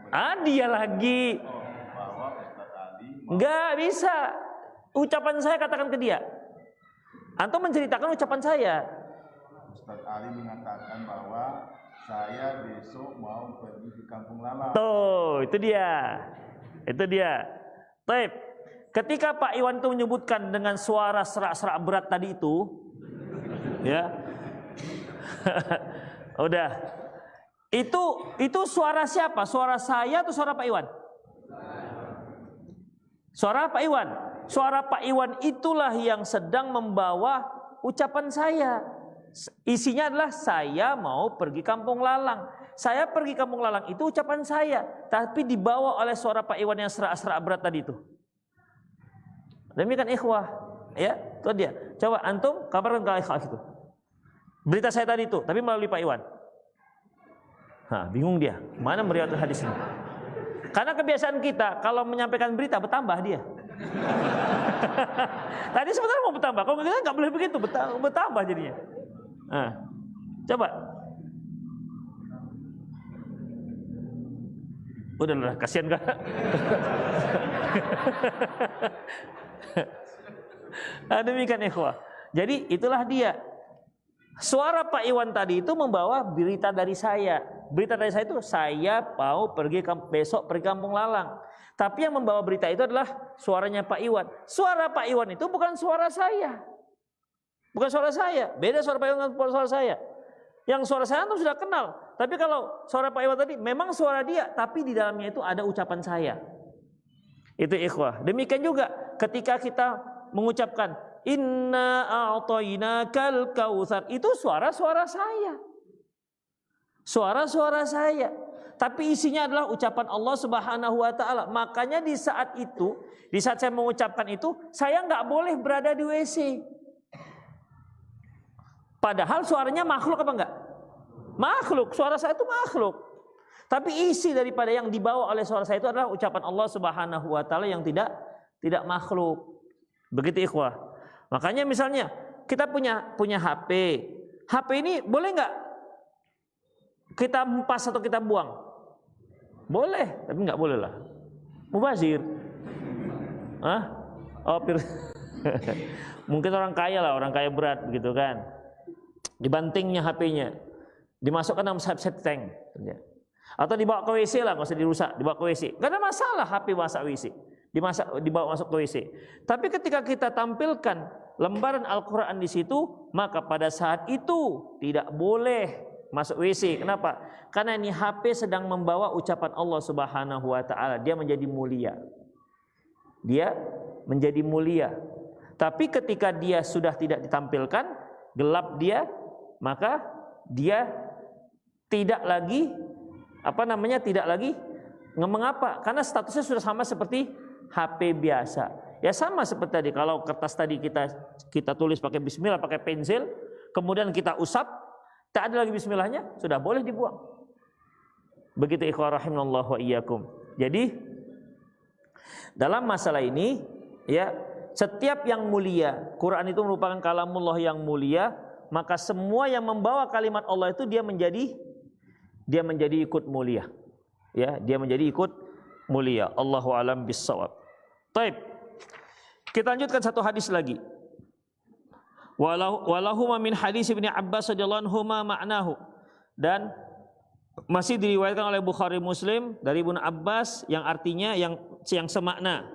dia lagi. bahwa Ustaz Ali Nggak bisa. Ucapan saya katakan ke dia. Antum menceritakan ucapan saya. Ustaz Ali mengatakan bahwa saya besok mau pergi ke Kampung Lalang. Tuh, itu dia. Itu dia. Baik. Ketika Pak Iwan itu menyebutkan dengan suara serak-serak berat tadi itu, ya. Udah. Itu suara siapa? Suara saya atau suara Pak Iwan? Suara Pak Iwan. Suara Pak Iwan itulah yang sedang membawa ucapan saya. Isinya adalah saya mau pergi Kampung Lalang. Saya pergi Kampung Lalang itu ucapan saya, tapi dibawa oleh suara Pak Iwan yang serak-serak berat tadi itu. Demikian ikhwah, ya, itu dia. Coba antum kabarkan ke ikhwah itu. Berita saya tadi itu, tapi melalui Pak Iwan. Bingung dia, mana meriwayatkan hadis ini? Karena kebiasaan kita kalau menyampaikan berita bertambah dia. Tadi sebenarnya mau bertambah, kalau kita nggak boleh begitu, bertambah jadinya. Coba. Udahlah, kasihan kan? Demikian ikhwah. Jadi itulah dia. Suara Pak Iwan tadi itu membawa berita dari saya. Berita dari saya itu saya mau besok pergi Kampung Lalang. Tapi yang membawa berita itu adalah suaranya Pak Iwan. Suara Pak Iwan itu bukan suara saya. Bukan suara saya. Beda suara Pak Iwan dengan suara saya. Yang suara saya itu sudah kenal. Tapi kalau suara Pak Iwan tadi memang suara dia, tapi di dalamnya itu ada ucapan saya. Itu ikhwah. Demikian juga ketika kita mengucapkan Inna a'tainakal kautsar, itu suara-suara saya. Suara-suara saya. Tapi isinya adalah ucapan Allah Subhanahu wa taala. Makanya di saat itu, di saat saya mengucapkan itu, saya nggak boleh berada di WC. Padahal suaranya makhluk apa enggak? Makhluk, suara saya itu makhluk. Tapi isi daripada yang dibawa oleh suara saya itu adalah ucapan Allah Subhanahu wa taala yang tidak makhluk. Begitu ikhwah. Makanya misalnya kita punya HP. HP ini boleh nggak kita empas atau kita buang? Boleh, tapi nggak boleh lah. Mubazir. Mungkin orang kaya lah, orang kaya berat begitu kan. Dibantingnya HP-nya, dimasukkan dalam septic. Atau dibawa ke WC lah, nggak usah dirusak, dibawa ke WC. Gak ada masalah HP masak WC, dibawa masuk ke WC. Tapi ketika kita tampilkan lembaran Al-Quran di situ, maka pada saat itu tidak boleh masuk WC. Kenapa? Karena ini HP sedang membawa ucapan Allah Subhanahu wa taala. Dia menjadi mulia. Dia menjadi mulia. Tapi ketika dia sudah tidak ditampilkan, gelap dia, maka dia tidak lagi tidak lagi mengapa? Karena statusnya sudah sama seperti HP biasa. Ya sama seperti tadi, kalau kertas tadi kita tulis pakai bismillah, pakai pensil, kemudian kita usap, tak ada lagi bismillahnya, sudah boleh dibuang. Begitu ikhwah rahimallahu wa iyyakum. Jadi dalam masalah ini ya, setiap yang mulia, Quran itu merupakan kalamullah yang mulia, maka semua yang membawa kalimat Allah itu dia menjadi ikut mulia. Ya, dia menjadi ikut mulia. Allahu a'lam bissawab. Baik. Kita lanjutkan satu hadis lagi. Walahuma min hadis Ibnu Abbas radhiyallahu anhu ma'nahu. Dan masih diriwayatkan oleh Bukhari Muslim dari Ibnu Abbas yang artinya yang semakna.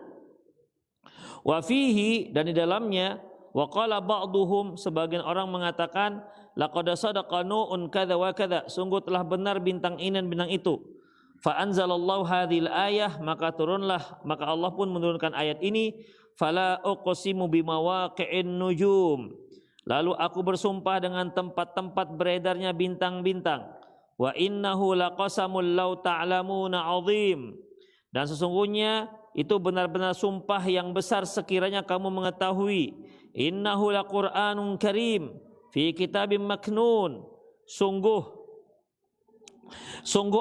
Wa fihi, dan di dalamnya, wa qala ba'duhum, sebagian orang mengatakan, laqad sadaqa nu'un kadza wa kadza, sungguh telah benar bintang ini dan bintang itu. Fa anzalallahu hadhil ayah, maka Allah pun menurunkan ayat ini, fala uqsimu bimawaqi'in nujum, lalu aku bersumpah dengan tempat-tempat beredarnya bintang-bintang. Wa innahu laqasamul law ta'lamuna 'azim, dan sesungguhnya itu benar-benar sumpah yang besar sekiranya kamu mengetahui. Innahu laqur'anun karim fi kitabim maknun, sungguh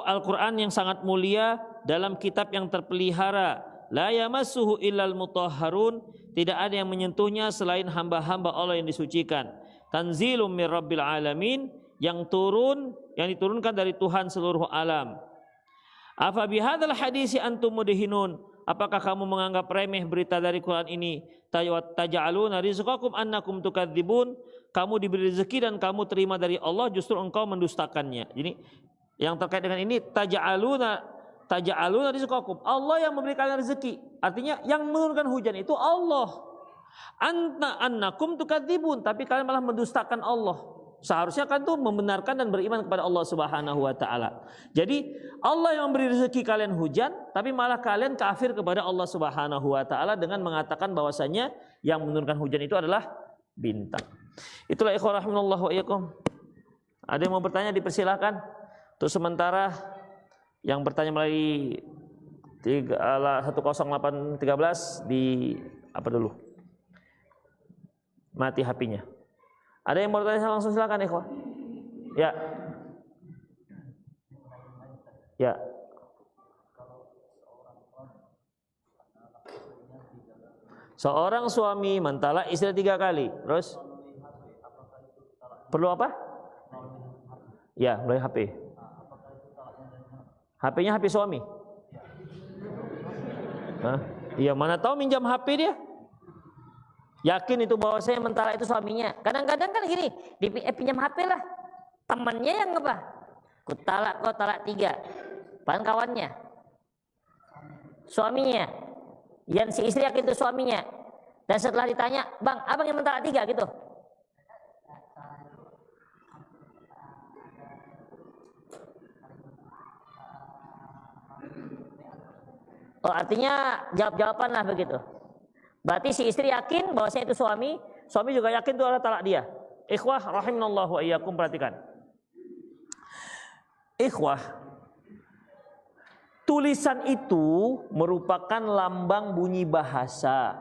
Al-Qur'an yang sangat mulia dalam kitab yang terpelihara. La yamassuhu illal mutahharun, tidak ada yang menyentuhnya selain hamba-hamba Allah yang disucikan. Tanzilum mir rabbil alamin, yang diturunkan dari Tuhan seluruh alam. Afa bihadzal hadisi antum mudhinun, apakah kamu menganggap remeh berita dari Quran ini? Taj'aluna rizqakum annakum tukadzibun, kamu diberi rezeki dan kamu terima dari Allah, justru engkau mendustakannya. Jadi yang terkait dengan ini, taj'aluna rizqakum, Allah yang memberikan rezeki, artinya yang menurunkan hujan itu Allah. Annakum tukadzibun, tapi kalian malah mendustakan Allah. Seharusnya kan tuh membenarkan dan beriman kepada Allah Subhanahu wa taala. Jadi Allah yang memberi rezeki kalian hujan, tapi malah kalian kafir kepada Allah Subhanahu wa taala dengan mengatakan bahwasanya yang menurunkan hujan itu adalah bintang. Itulah ikhwah rahimallahu wa iyyakum. Ada yang mau bertanya, dipersilakan. Untuk sementara yang bertanya melalui 10813 di apa dulu? Mati HP-nya. Ada yang mau bertanya, langsung silakan ikhwah. Ya. Ya. Seorang suami mentalak istri 3 kali. Terus perlu apa? Ya, melalui HP. HP-nya HP suami. Hah? Iya, mana tahu minjam HP dia. Yakin itu bahwa saya mentalak itu suaminya. Kadang-kadang kan gini, pinjam HP lah. Temannya yang apa? Ku talak, kau talak 3. Paling kawannya. Suaminya. Yang si istri yakin itu suaminya. Dan setelah ditanya, bang, abang yang mentalak 3 gitu. Oh, artinya jawab-jawaban lah begitu. Berarti si istri yakin bahwasanya itu suami juga yakin itu adalah talak dia. Ikhwah rahimallahu wa iyyakum, perhatikan. Ikhwah, tulisan itu merupakan lambang bunyi bahasa.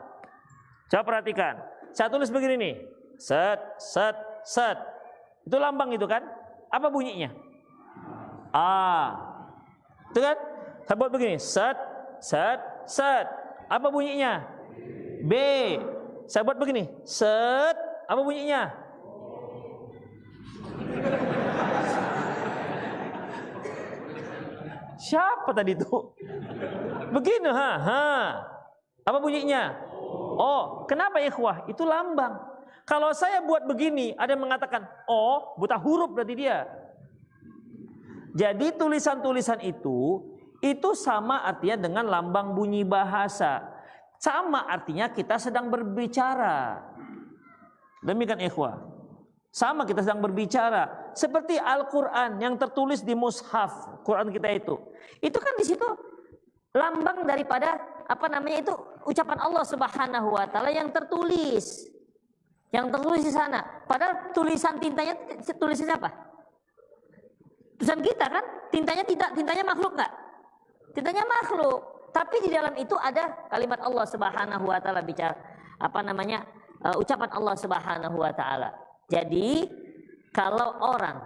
Coba perhatikan. Saya tulis begini nih. Set, set, set. Itu lambang itu kan? Apa bunyinya? A. Itu kan? Saya buat begini. Set, set, set. Apa bunyinya? B. Saya buat begini. Set. Apa bunyinya? Siapa tadi itu? Begini, ha. Apa bunyinya? Oh, kenapa ikhwah? Itu lambang. Kalau saya buat begini, ada yang mengatakan, oh, buta huruf berarti dia. Jadi tulisan-tulisan itu sama artinya dengan lambang bunyi bahasa. Sama artinya kita sedang berbicara. Demikian ikhwah. Sama kita sedang berbicara. Seperti Al-Quran yang tertulis di mushaf Quran kita itu. Itu kan di situ lambang daripada itu ucapan Allah Subhanahu wa taala yang tertulis. Yang tertulis di sana. Padahal tulisan tintanya siapa? Tulisan kita kan? Tintanya makhluk enggak? Tintanya makhluk. Tapi di dalam itu ada kalimat Allah Subhanahu wa taala bicara ucapan Allah Subhanahu wa taala. Jadi kalau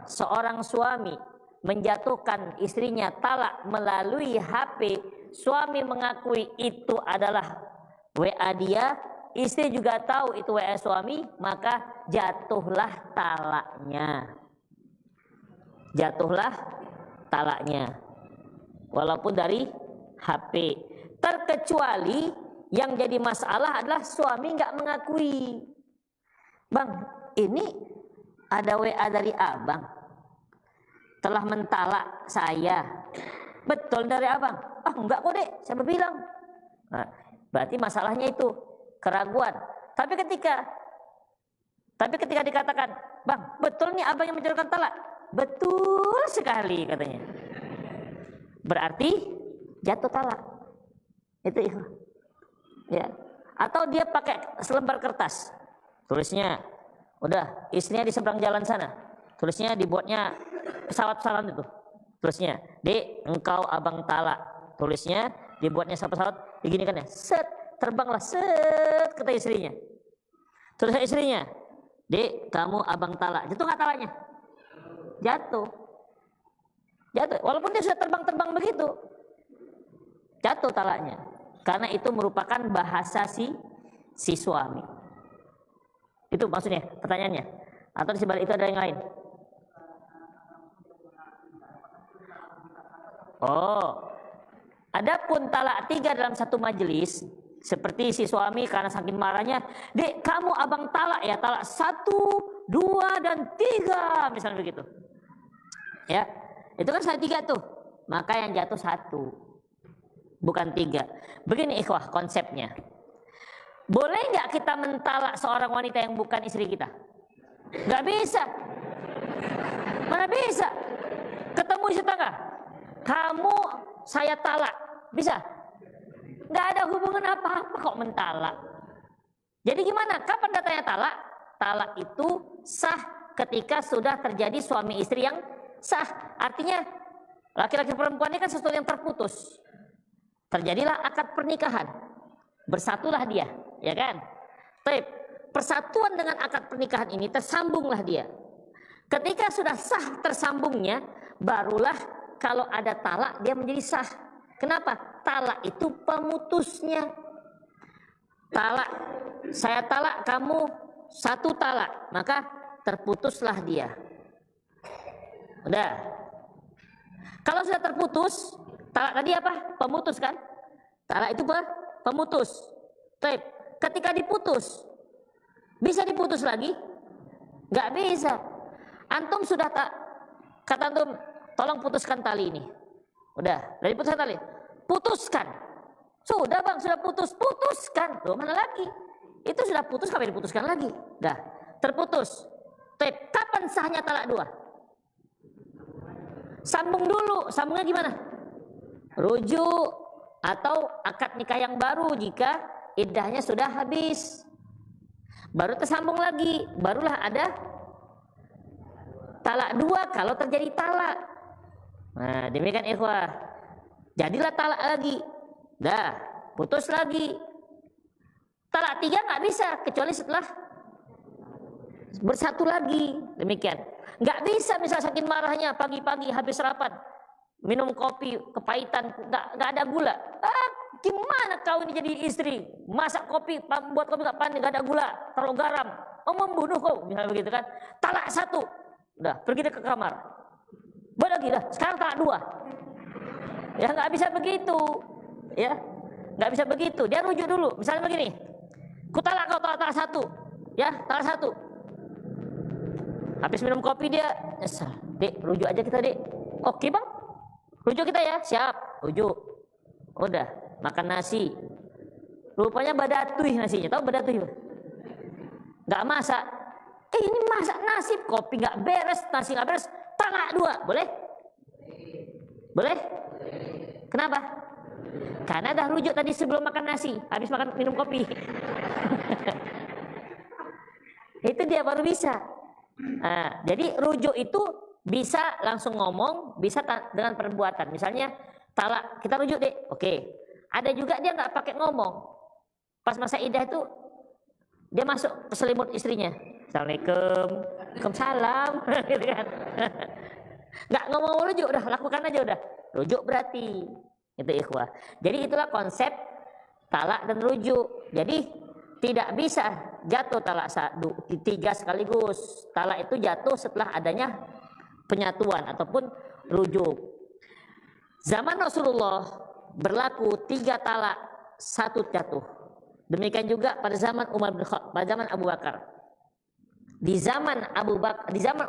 seorang suami menjatuhkan istrinya talak melalui HP, suami mengakui itu adalah WA dia, istri juga tahu itu WA suami, maka jatuhlah talaknya. Jatuhlah talaknya. Walaupun dari HP. Terkecuali yang jadi masalah adalah suami nggak mengakui. Bang, ini ada WA dari abang. Telah mentalak saya. Betul dari abang? Ah enggak kok dek, siapa bilang? Nah, berarti masalahnya itu keraguan. Tapi ketika dikatakan, bang, betul nih abang yang menjatuhkan talak? Betul sekali katanya. Berarti jatuh talak. Itu ikhwah. Ya. Atau dia pakai selembar kertas. Tulisnya, udah istrinya di seberang jalan sana. Tulisnya dibuatnya pesawat-pesawat itu. Tulisnya, Dek, engkau abang talak. Tulisnya dibuatnya pesawat, diginikan ya. Set, terbanglah set kata istrinya. Tulis istrinya, Dek, kamu abang talak. Jatuh nggak talaknya? Jatuh. Walaupun dia sudah terbang begitu, jatuh talaknya. Karena itu merupakan bahasa si suami. Itu maksudnya pertanyaannya. Atau di sebalik itu ada yang lain? Oh, adapun talak 3 dalam satu majelis, seperti si suami karena saking marahnya, Dek, kamu abang talak ya, talak 1, 2, dan 3, misalnya begitu. Ya, itu kan saya 3 tuh, maka yang jatuh 1, bukan 3. Begini ikhwah konsepnya. Boleh nggak kita mentalak seorang wanita yang bukan istri kita? Nggak bisa. Mana bisa? Ketemu istri tangga, kamu saya talak, bisa? Nggak ada hubungan apa-apa kok mentalak. Jadi gimana? Kapan datanya talak? Talak itu sah ketika sudah terjadi suami istri yang sah. Artinya laki-laki perempuan ini kan sesuatu yang terputus. Terjadilah akad pernikahan, bersatulah dia, ya kan? Tapi persatuan dengan akad pernikahan ini tersambunglah dia. Ketika sudah sah tersambungnya, barulah kalau ada talak dia menjadi sah. Kenapa? Talak itu pemutusnya. Talak, saya talak kamu 1 talak, maka terputuslah dia. Udah. Kalau sudah terputus, talak tadi apa? Pemutus kan? Talak itu pemutus. Tapi ketika diputus, bisa diputus lagi? Nggak bisa. Antum sudah kata antum, tolong putuskan tali ini. Udah, dari putuskan tali. Putuskan. Sudah bang, sudah putuskan. Loh, mana lagi? Itu sudah putus, kapan diputuskan lagi? Dah, terputus. Tapi kapan sahnya talak 2? Sambung dulu, sambungnya gimana? Rujuk atau akad nikah yang baru jika iddahnya sudah habis. Baru tersambung lagi, barulah ada talak 2 kalau terjadi talak. Nah, demikian ikhwah. Jadilah talak lagi. Dah, putus lagi. Talak 3 nggak bisa kecuali setelah bersatu lagi. Demikian. Nggak bisa misalnya saking marahnya pagi-pagi habis rapat minum kopi kepahitan, nggak ada gula. Gimana kau ini jadi istri? Masak kopi, buat kopi nggak ada gula, taruh garam. Oh, membunuh kau, misalnya begitu kan. Talak 1, udah pergi deh ke kamar. Buat lagi dah, sekarang talak 2. Ya nggak bisa begitu, ya nggak bisa begitu. Dia rujuk dulu, misalnya begini. ku talak kau, talak satu, ya talak satu. Habis minum kopi dia nyesal, dek rujuk aja kita dek. Oke bang, rujuk kita ya, siap, rujuk. Udah makan nasi, rupanya badatuih nasinya, tahu badatuih? Nggak masak. Ini masak nasi, kopi nggak beres, nasi nggak beres, talak dua, boleh? Boleh? Kenapa? Karena dah rujuk tadi sebelum makan nasi, habis makan minum kopi. Itu dia baru bisa. Nah, jadi rujuk itu bisa langsung ngomong, bisa dengan perbuatan. Misalnya talak, kita rujuk deh, oke. Ada juga dia nggak pakai ngomong. Pas masa iddah itu dia masuk ke selimut istrinya. Assalamualaikum, waalaikumsalam, gitu kan. Nggak ngomong rujuk, udah lakukan aja udah. Rujuk berarti itu ikhwah. Jadi itulah konsep talak dan rujuk. Jadi tidak bisa jatuh talak tiga sekaligus. Talak itu jatuh setelah adanya penyatuan ataupun rujuk. Zaman Rasulullah berlaku 3 talak, 1 jatuh. Demikian juga pada zaman Umar bin Khattab, pada zaman Abu Bakar. Di zaman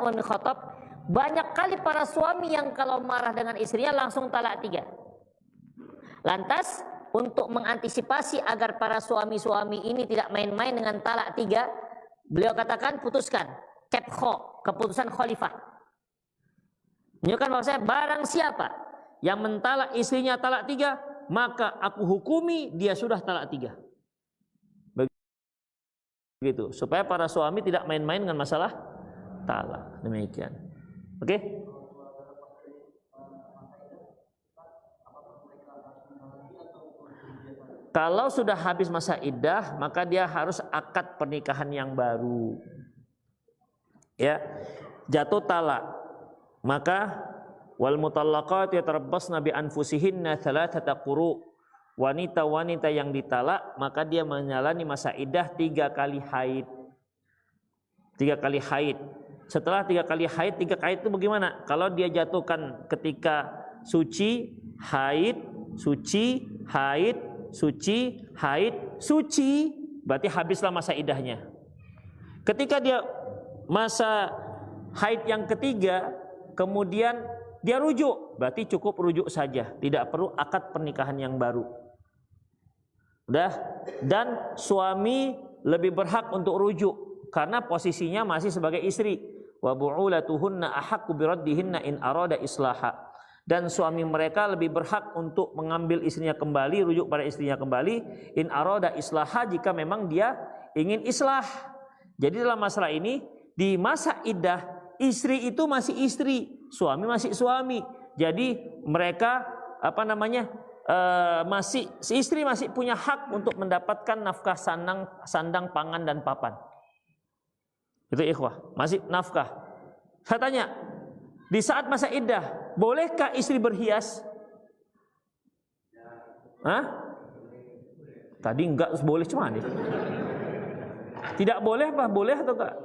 Umar bin Khattab banyak kali para suami yang kalau marah dengan istrinya langsung talak 3. Lantas untuk mengantisipasi agar para suami-suami ini tidak main-main dengan talak 3, beliau katakan putuskan kepkho, keputusan khalifah. Menunjukkan bahwasanya barang siapa yang mentalak istrinya talak 3, maka aku hukumi dia sudah talak 3. Begitu, supaya para suami tidak main-main dengan masalah talak. Demikian. Oke? Kalau sudah habis masa iddah, maka dia harus akad pernikahan yang baru. Ya, jatuh talak. Maka wal mutallaqat yatarabbasna bi anfusihinna thalathata quru. Wanita-wanita yang ditalak maka dia menjalani masa iddah 3 kali haid. 3 kali haid. Setelah 3 kali haid, 3 haid itu bagaimana? Kalau dia jatuhkan ketika suci, haid, suci, haid, suci, haid, suci, berarti habislah masa iddahnya. Ketika dia masa haid yang ketiga, kemudian dia rujuk, berarti cukup rujuk saja, tidak perlu akad pernikahan yang baru. Udah, dan suami lebih berhak untuk rujuk karena posisinya masih sebagai istri. Wa bu'ulatuhunna ahaqqu biraddihinna in arada islaha. Dan suami mereka lebih berhak untuk mengambil istrinya kembali, rujuk pada istrinya kembali in arada islaha, jika memang dia ingin islah. Jadi dalam masalah ini, di masa iddah istri itu masih istri, suami masih suami. Jadi mereka masih, si istri masih punya hak untuk mendapatkan nafkah sandang, pangan dan papan. Itu ikhwah, masih nafkah. Saya tanya, di saat masa iddah, bolehkah istri berhias? Hah? Tadi enggak boleh, cuma nih. Tidak boleh apa? Boleh atau enggak?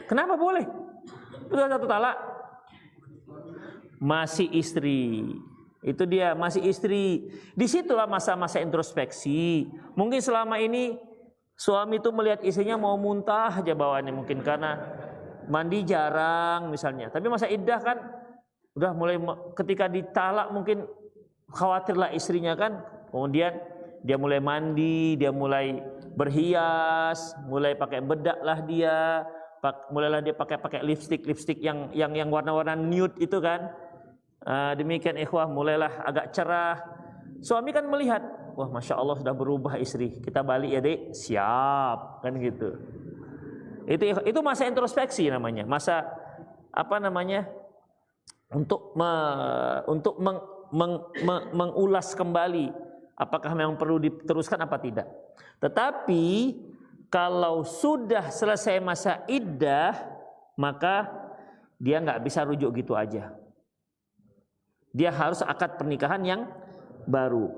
Kenapa boleh? Sudah 1 talak. Masih istri. Itu dia, masih istri. Disitulah masa-masa introspeksi. Mungkin selama ini suami itu melihat istrinya mau muntah aja bawaannya, mungkin karena mandi jarang misalnya. Tapi masa iddah kan udah mulai, ketika ditalak mungkin khawatirlah istrinya kan. Kemudian dia mulai mandi, dia mulai berhias, mulai pakai bedak lah dia, mulailah dia pakai lipstick yang warna-warna nude itu kan. Demikian ikhwah, mulailah agak cerah. Suami kan melihat, wah masya Allah sudah berubah istri, kita balik ya dek, siap kan gitu. Itu masa introspeksi namanya, masa untuk mengulas kembali apakah memang perlu diteruskan apa tidak. Tetapi kalau sudah selesai masa iddah, maka dia nggak bisa rujuk gitu aja. Dia harus akad pernikahan yang baru.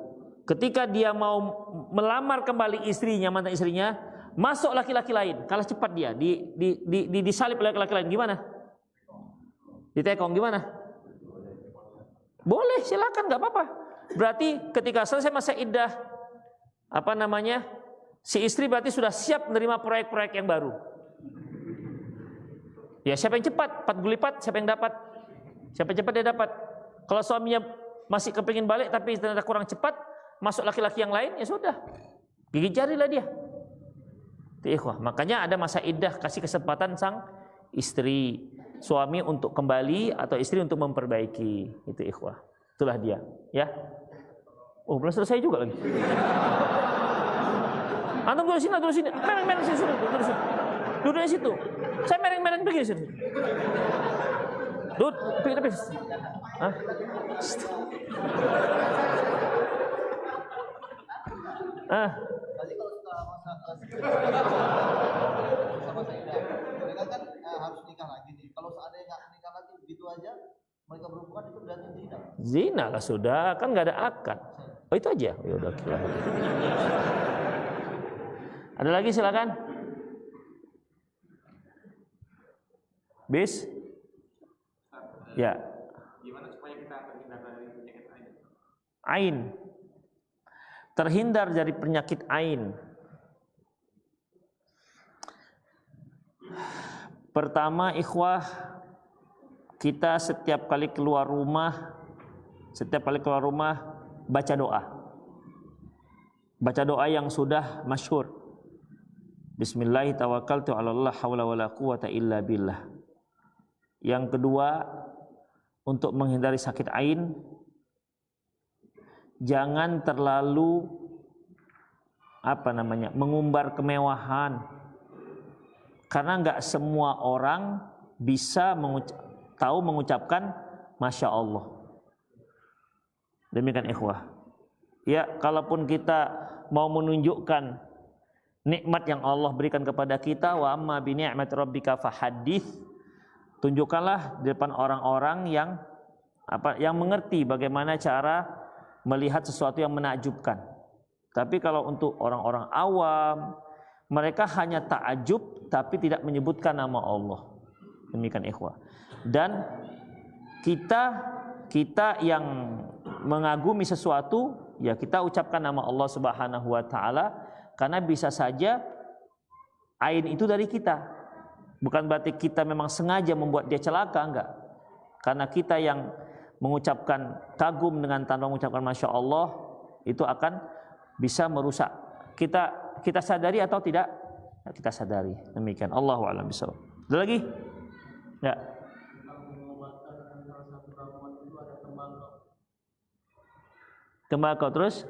Ketika dia mau melamar kembali istrinya, mantan istrinya, masuk laki-laki lain, kalah cepat dia, disalib oleh laki-laki lain, gimana? Ditekong gimana? Boleh, silakan, nggak apa-apa. Berarti ketika selesai masa iddah, si istri berarti sudah siap menerima proyek-proyek yang baru. Ya, siapa yang cepat 4 gulipat, siapa yang dapat? Siapa yang cepat dia dapat. Kalau suaminya masih kepingin balik tapi ternyata kurang cepat, masuk laki-laki yang lain, ya sudah, gigit jarilah dia. Itu ikhwah. Makanya ada masa iddah, kasih kesempatan sang istri, suami untuk kembali atau istri untuk memperbaiki. Itu ikhwah. Itulah dia, ya. Oh, belum selesai juga lagi. Antum duduk sini, mereng-mereng sini, duduk di situ. Saya mereng-mereng begini sini. Duduk, pikir. Hah? Tadi kalau setelah masa sama saya mereka kan harus nikah lagi nih. Kalau seandainya nggak nikah lagi begitu aja mereka berhubungan, itu berarti zina. Zina lah sudah, kan nggak ada akad. Oh itu aja. Ya udah. Ada lagi silakan. Bis? Ya. Gimana supaya kita terhindar dari penyakit ain? Ain. Terhindar dari penyakit ain. Pertama, ikhwah, kita setiap kali keluar rumah baca doa. Baca doa yang sudah masyhur. Bismillahirrahmanirrahim, tawakkaltu 'alallah, haula wala quwata illa billah. Yang kedua, untuk menghindari sakit ain, jangan terlalu mengumbar kemewahan, karena nggak semua orang bisa tahu mengucapkan Masya Allah. Demikian ikhwah. Ya, kalaupun kita mau menunjukkan nikmat yang Allah berikan kepada kita, wa amma bi ni'mati rabbika fahadits, tunjukkanlah di depan orang-orang yang mengerti bagaimana cara melihat sesuatu yang menakjubkan. Tapi kalau untuk orang-orang awam, mereka hanya takjub tapi tidak menyebutkan nama Allah. Demikian ikhwah. Dan kita yang mengagumi sesuatu, ya kita ucapkan nama Allah Subhanahu wa taala, karena bisa saja ain itu dari kita. Bukan berarti kita memang sengaja membuat dia celaka, enggak. Karena kita yang mengucapkan kagum dengan tanpa mengucapkan Masya Allah, itu akan bisa merusak. Kita sadari atau tidak? Kita sadari. Demikian. Allahu a'lam bishawab. Ada lagi? Ya. Tembakau terus?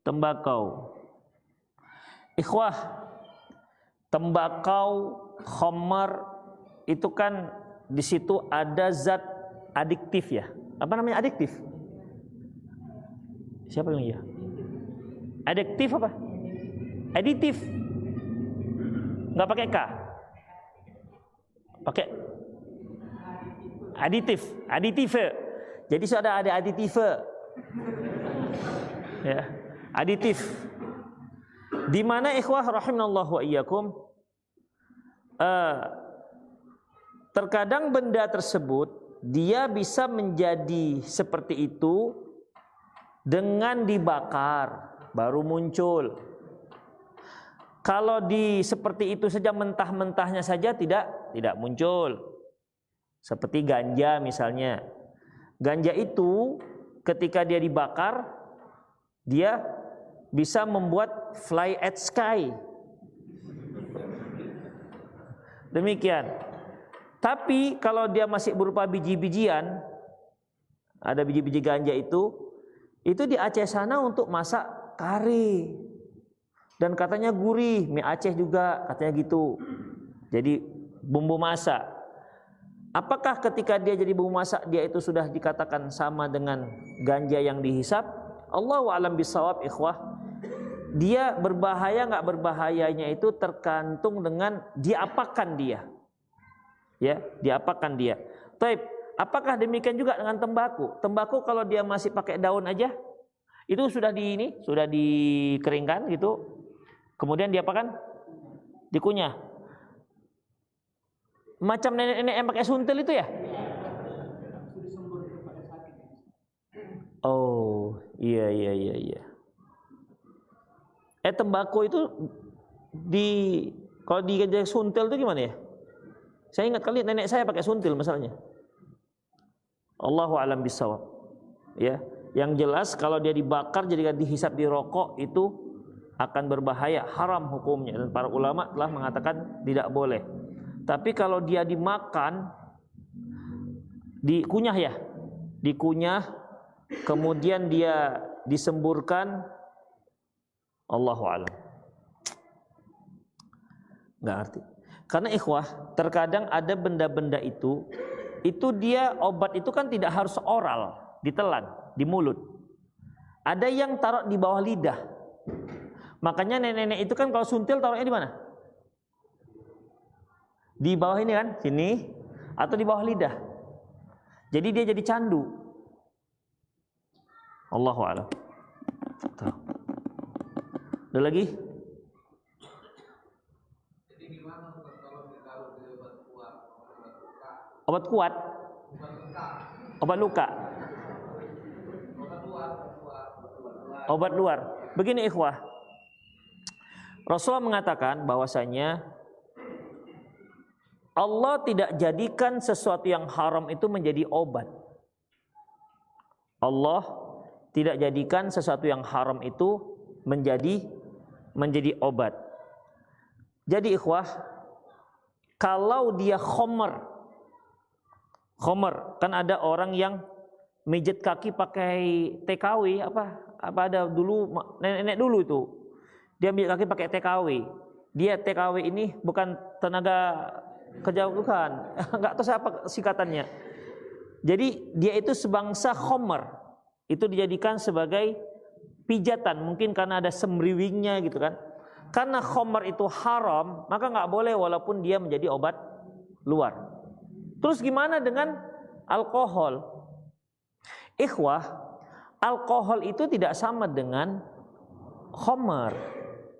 Tembakau. Ikhwah, tembakau, khamar itu kan di situ ada zat adiktif ya. Apa namanya adiktif? Siapa yang ya? Adiktif apa? Aditif. Enggak pakai K. Pakai aditif, aditive. Jadi sudah ada aditive. Ya, aditif. Di mana ikhwah rahimanallahu wa iyyakum, terkadang benda tersebut dia bisa menjadi seperti itu dengan dibakar baru muncul. Kalau seperti itu saja mentah-mentahnya saja tidak muncul. Seperti ganja misalnya. Ganja itu ketika dia dibakar, dia bisa membuat fly at sky. Demikian. Tapi kalau dia masih berupa biji-bijian, ada biji-biji ganja itu di Aceh sana untuk masak kari. Dan katanya gurih, mie Aceh juga katanya gitu. Jadi bumbu masak. Apakah ketika dia jadi bumbu masak dia itu sudah dikatakan sama dengan ganja yang dihisap? Allahu a'lam bishawab ikhwah. Dia berbahaya nggak berbahayanya itu tergantung dengan diapakan dia. Ya, diapakan dia. Taib, apakah demikian juga dengan tembakau? Tembakau kalau dia masih pakai daun aja, itu sudah dikeringkan gitu. Kemudian diapakan? Dikunyah. Macam nenek-nenek yang pakai suntil itu ya? Oh, iya. Tembakau itu kalau di suntil itu gimana ya? Saya ingat kali nenek saya pakai suntil masalahnya. Allahu a'lam bishawab. Ya, yang jelas kalau dia dibakar jadi dihisap di rokok itu akan berbahaya, haram hukumnya, dan para ulama telah mengatakan tidak boleh. Tapi kalau dia dimakan, dikunyah, kemudian dia disemburkan, Allahu a'lam. Nggak arti. Karena ikhwah, terkadang ada benda-benda itu dia obat itu kan tidak harus oral, ditelan di mulut. Ada yang taruh di bawah lidah. Makanya nenek-nenek itu kan kalau suntil taruhnya di mana? Di bawah ini kan, sini, atau di bawah lidah. Jadi dia jadi candu. Allahu a'lam. Ada lagi? Obat kuat? Obat luka? Obat luar. Begini ikhwah, Rasulullah mengatakan bahwasanya Allah tidak jadikan sesuatu yang haram itu menjadi obat. Allah tidak jadikan sesuatu yang haram itu menjadi obat. Jadi ikhwah, kalau dia khomer, kan ada orang yang mijet kaki pakai TKW, apa ada dulu nenek dulu itu dia mijet kaki pakai TKW. Dia TKW ini bukan tenaga kerja, bukan, nggak tahu siapa singkatannya. Jadi dia itu sebangsa khomer, itu dijadikan sebagai pijatan, mungkin karena ada semriwingnya gitu kan. Karena khomer itu haram, maka nggak boleh walaupun dia menjadi obat luar. Terus gimana dengan alkohol? Ikhwah, alkohol itu tidak sama dengan khomer,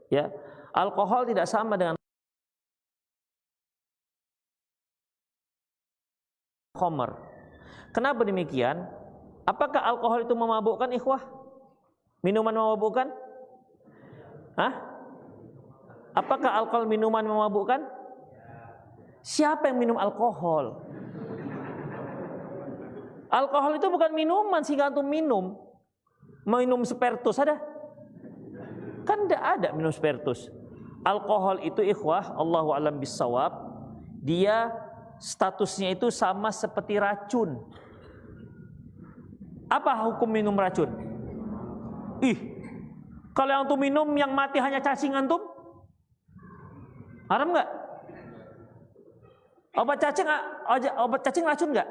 ya. Alkohol tidak sama dengan khomer. Kenapa demikian? Apakah alkohol itu memabukkan, ikhwah? Minuman memabukkan? Hah? Apakah alkohol minuman memabukkan? Siapa yang minum alkohol? Alkohol itu bukan minuman sehingga antum minum. Minum spiritus ada? Kan tidak ada minum spiritus. Alkohol itu ikhwah, Allahu a'lam bissawab, dia statusnya itu sama seperti racun. Apa hukum minum racun? Kalau yang antum minum yang mati hanya cacing antum, haram nggak? Obat cacing racun nggak?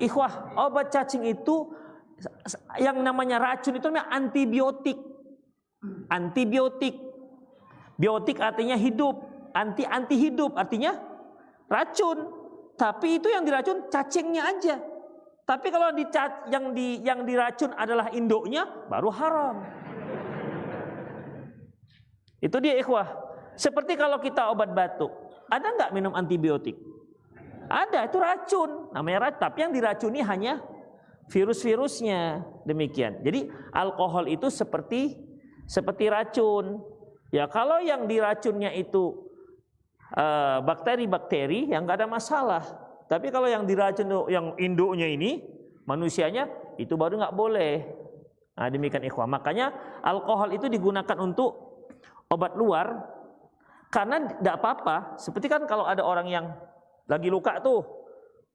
Ikhwah, obat cacing itu yang namanya racun itu namanya antibiotik. Antibiotik. Biotik artinya hidup, anti hidup artinya racun. Tapi itu yang diracun cacingnya aja. Tapi kalau yang diracun adalah induknya, baru haram. Itu dia ikhwah. Seperti kalau kita obat batuk, ada nggak minum antibiotik? Ada, itu racun, namanya racun. Tapi yang diracuni hanya virus-virusnya, demikian. Jadi alkohol itu seperti racun. Ya kalau yang diracunnya itu bakteri-bakteri, yang nggak ada masalah. Tapi kalau yang diracun yang induknya ini manusianya, itu baru nggak boleh. Nah, demikian ikhwah. Makanya alkohol itu digunakan untuk obat luar karena tidak apa-apa. Seperti kan kalau ada orang yang lagi luka tuh,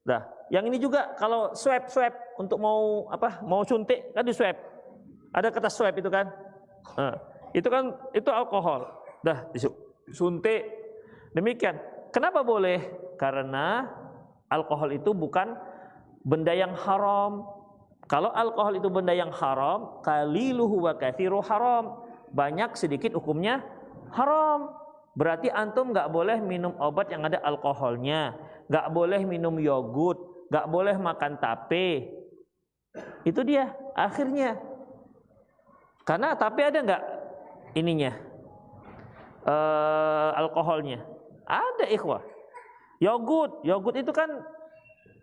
dah. Yang ini juga kalau swab untuk mau suntik kan di swab. Ada kertas swab itu kan. Nah, itu alkohol. Dah disuntik. Demikian. Kenapa boleh? Karena alkohol itu bukan benda yang haram. Kalau alkohol itu benda yang haram, qaliluhu wa kathiru haram. Banyak sedikit hukumnya haram. Berarti antum nggak boleh minum obat yang ada alkoholnya, nggak boleh minum yogurt, nggak boleh makan tape. Itu dia akhirnya. Karena tape ada nggak ininya alkoholnya? Ada ikhwah. Yogurt itu kan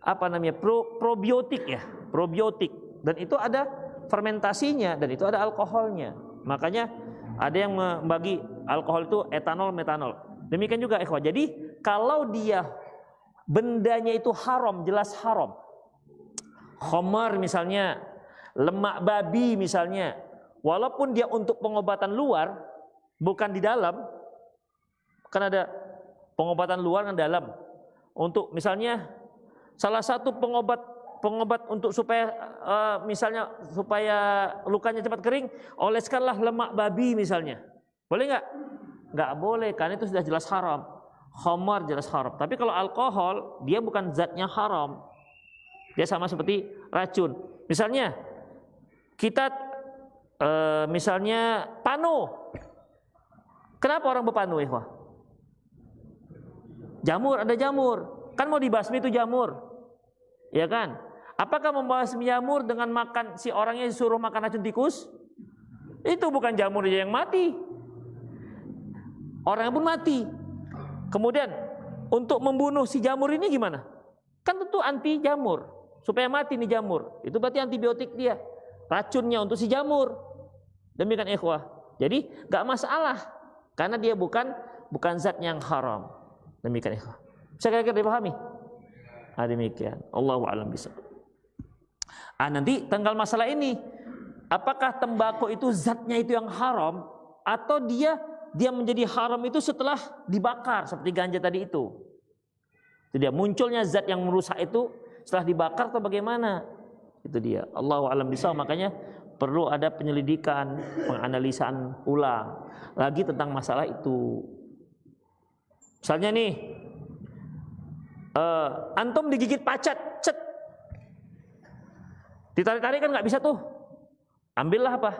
apa namanya probiotik ya, probiotik, dan itu ada fermentasinya dan itu ada alkoholnya. Makanya ada yang membagi alkohol itu etanol, metanol. Demikian juga ikhwah. Jadi kalau dia bendanya itu haram, jelas haram. Khamar misalnya, lemak babi misalnya, walaupun dia untuk pengobatan luar, bukan di dalam, kan ada pengobatan luar dan dalam. Untuk misalnya salah satu pengobat untuk supaya misalnya supaya lukanya cepat kering, oleskanlah lemak babi misalnya. Boleh nggak? Nggak boleh, karena itu sudah jelas haram. Khamar jelas haram. Tapi kalau alkohol, dia bukan zatnya haram. Dia sama seperti racun. Misalnya kita misalnya panu. Kenapa orang berpanu, ikhwah? Jamur, ada jamur. Kan mau dibasmi itu jamur. Ya kan? Apakah membasmi jamur dengan makan si orangnya disuruh makan racun tikus? Itu bukan jamurnya yang mati. Orangnya pun mati. Kemudian untuk membunuh si jamur ini gimana? Kan tentu anti jamur. Supaya mati nih jamur. Itu berarti antibiotik dia. Racunnya untuk si jamur. Demikian ikhwah. Jadi gak masalah. Karena dia bukan zat yang haram. Demikian ikhwah. Bisa kira-kira dipahami? Demikian. Allahu a'lam bishawab. Nanti tanggal masalah ini. Apakah tembakau itu zatnya itu yang haram? Atau dia menjadi haram itu setelah dibakar. Seperti ganja tadi itu. Itu dia. Munculnya zat yang merusak itu setelah dibakar atau bagaimana? Itu dia. Allahu a'lam bishawab. Makanya perlu ada penyelidikan, penganalisaan ulang lagi tentang masalah itu. Misalnya nih, antum digigit pacat, cet, ditarik-tarik kan nggak bisa tuh. Ambillah apa?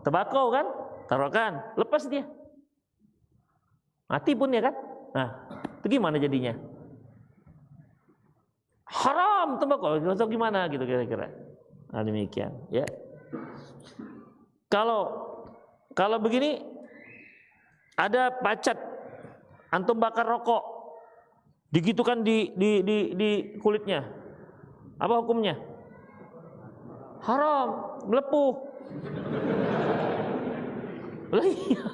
Tembakau kan, taruhkan, lepas dia, mati pun ya kan. Nah, itu gimana jadinya? Haram tembakau, atau gimana gitu kira-kira. Nah, demikian ya. Kalau begini, ada pacat, antum bakar rokok, digitukan di kulitnya, apa hukumnya? Haram, melepuh. Lah iya.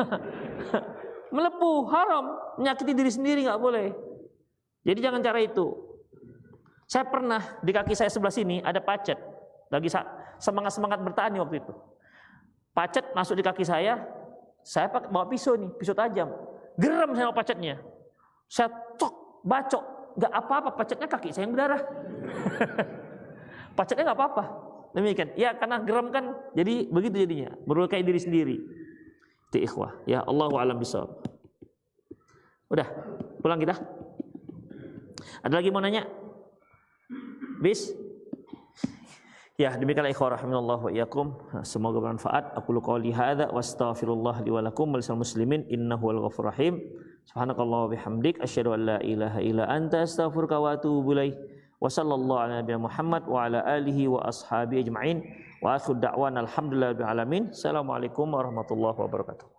Melepuh, haram, menyakiti diri sendiri nggak boleh. Jadi jangan cara itu. Saya pernah di kaki saya sebelah sini ada pacet, lagi semangat bertani waktu itu. Pacet masuk di kaki saya bawa pisau nih, pisau tajam. Geram saya sama pacetnya. Saya cok, bacok, nggak apa-apa, pacetnya kaki saya yang berdarah. Pacetnya nggak apa-apa. Demikian. Ya karena geram kan, jadi begitu jadinya, melukai diri sendiri. Itu ikhwah. Ya Allahu a'lam bishawab. Udah, pulang kita. Ada lagi mau nanya? Bis? Ya, demikianlah ikhwah rahimanallahu wa iyyakum. Semoga bermanfaat. Aqulu qouli hadza wa astaghfirullah li wa lakum wa lisal muslimin innahu wal ghafurur rahim. Subhanakallah wa bihamdik asyhadu an la ilaha illa anta astaghfiruka wa atubu ilaik. Wa sallallahu ala nabiyina Muhammad wa ala alihi wa ashabihi ajma'in. Wa akhiru da'wana alhamdulillahi rabbil alamin. Assalamualaikum warahmatullahi wabarakatuh.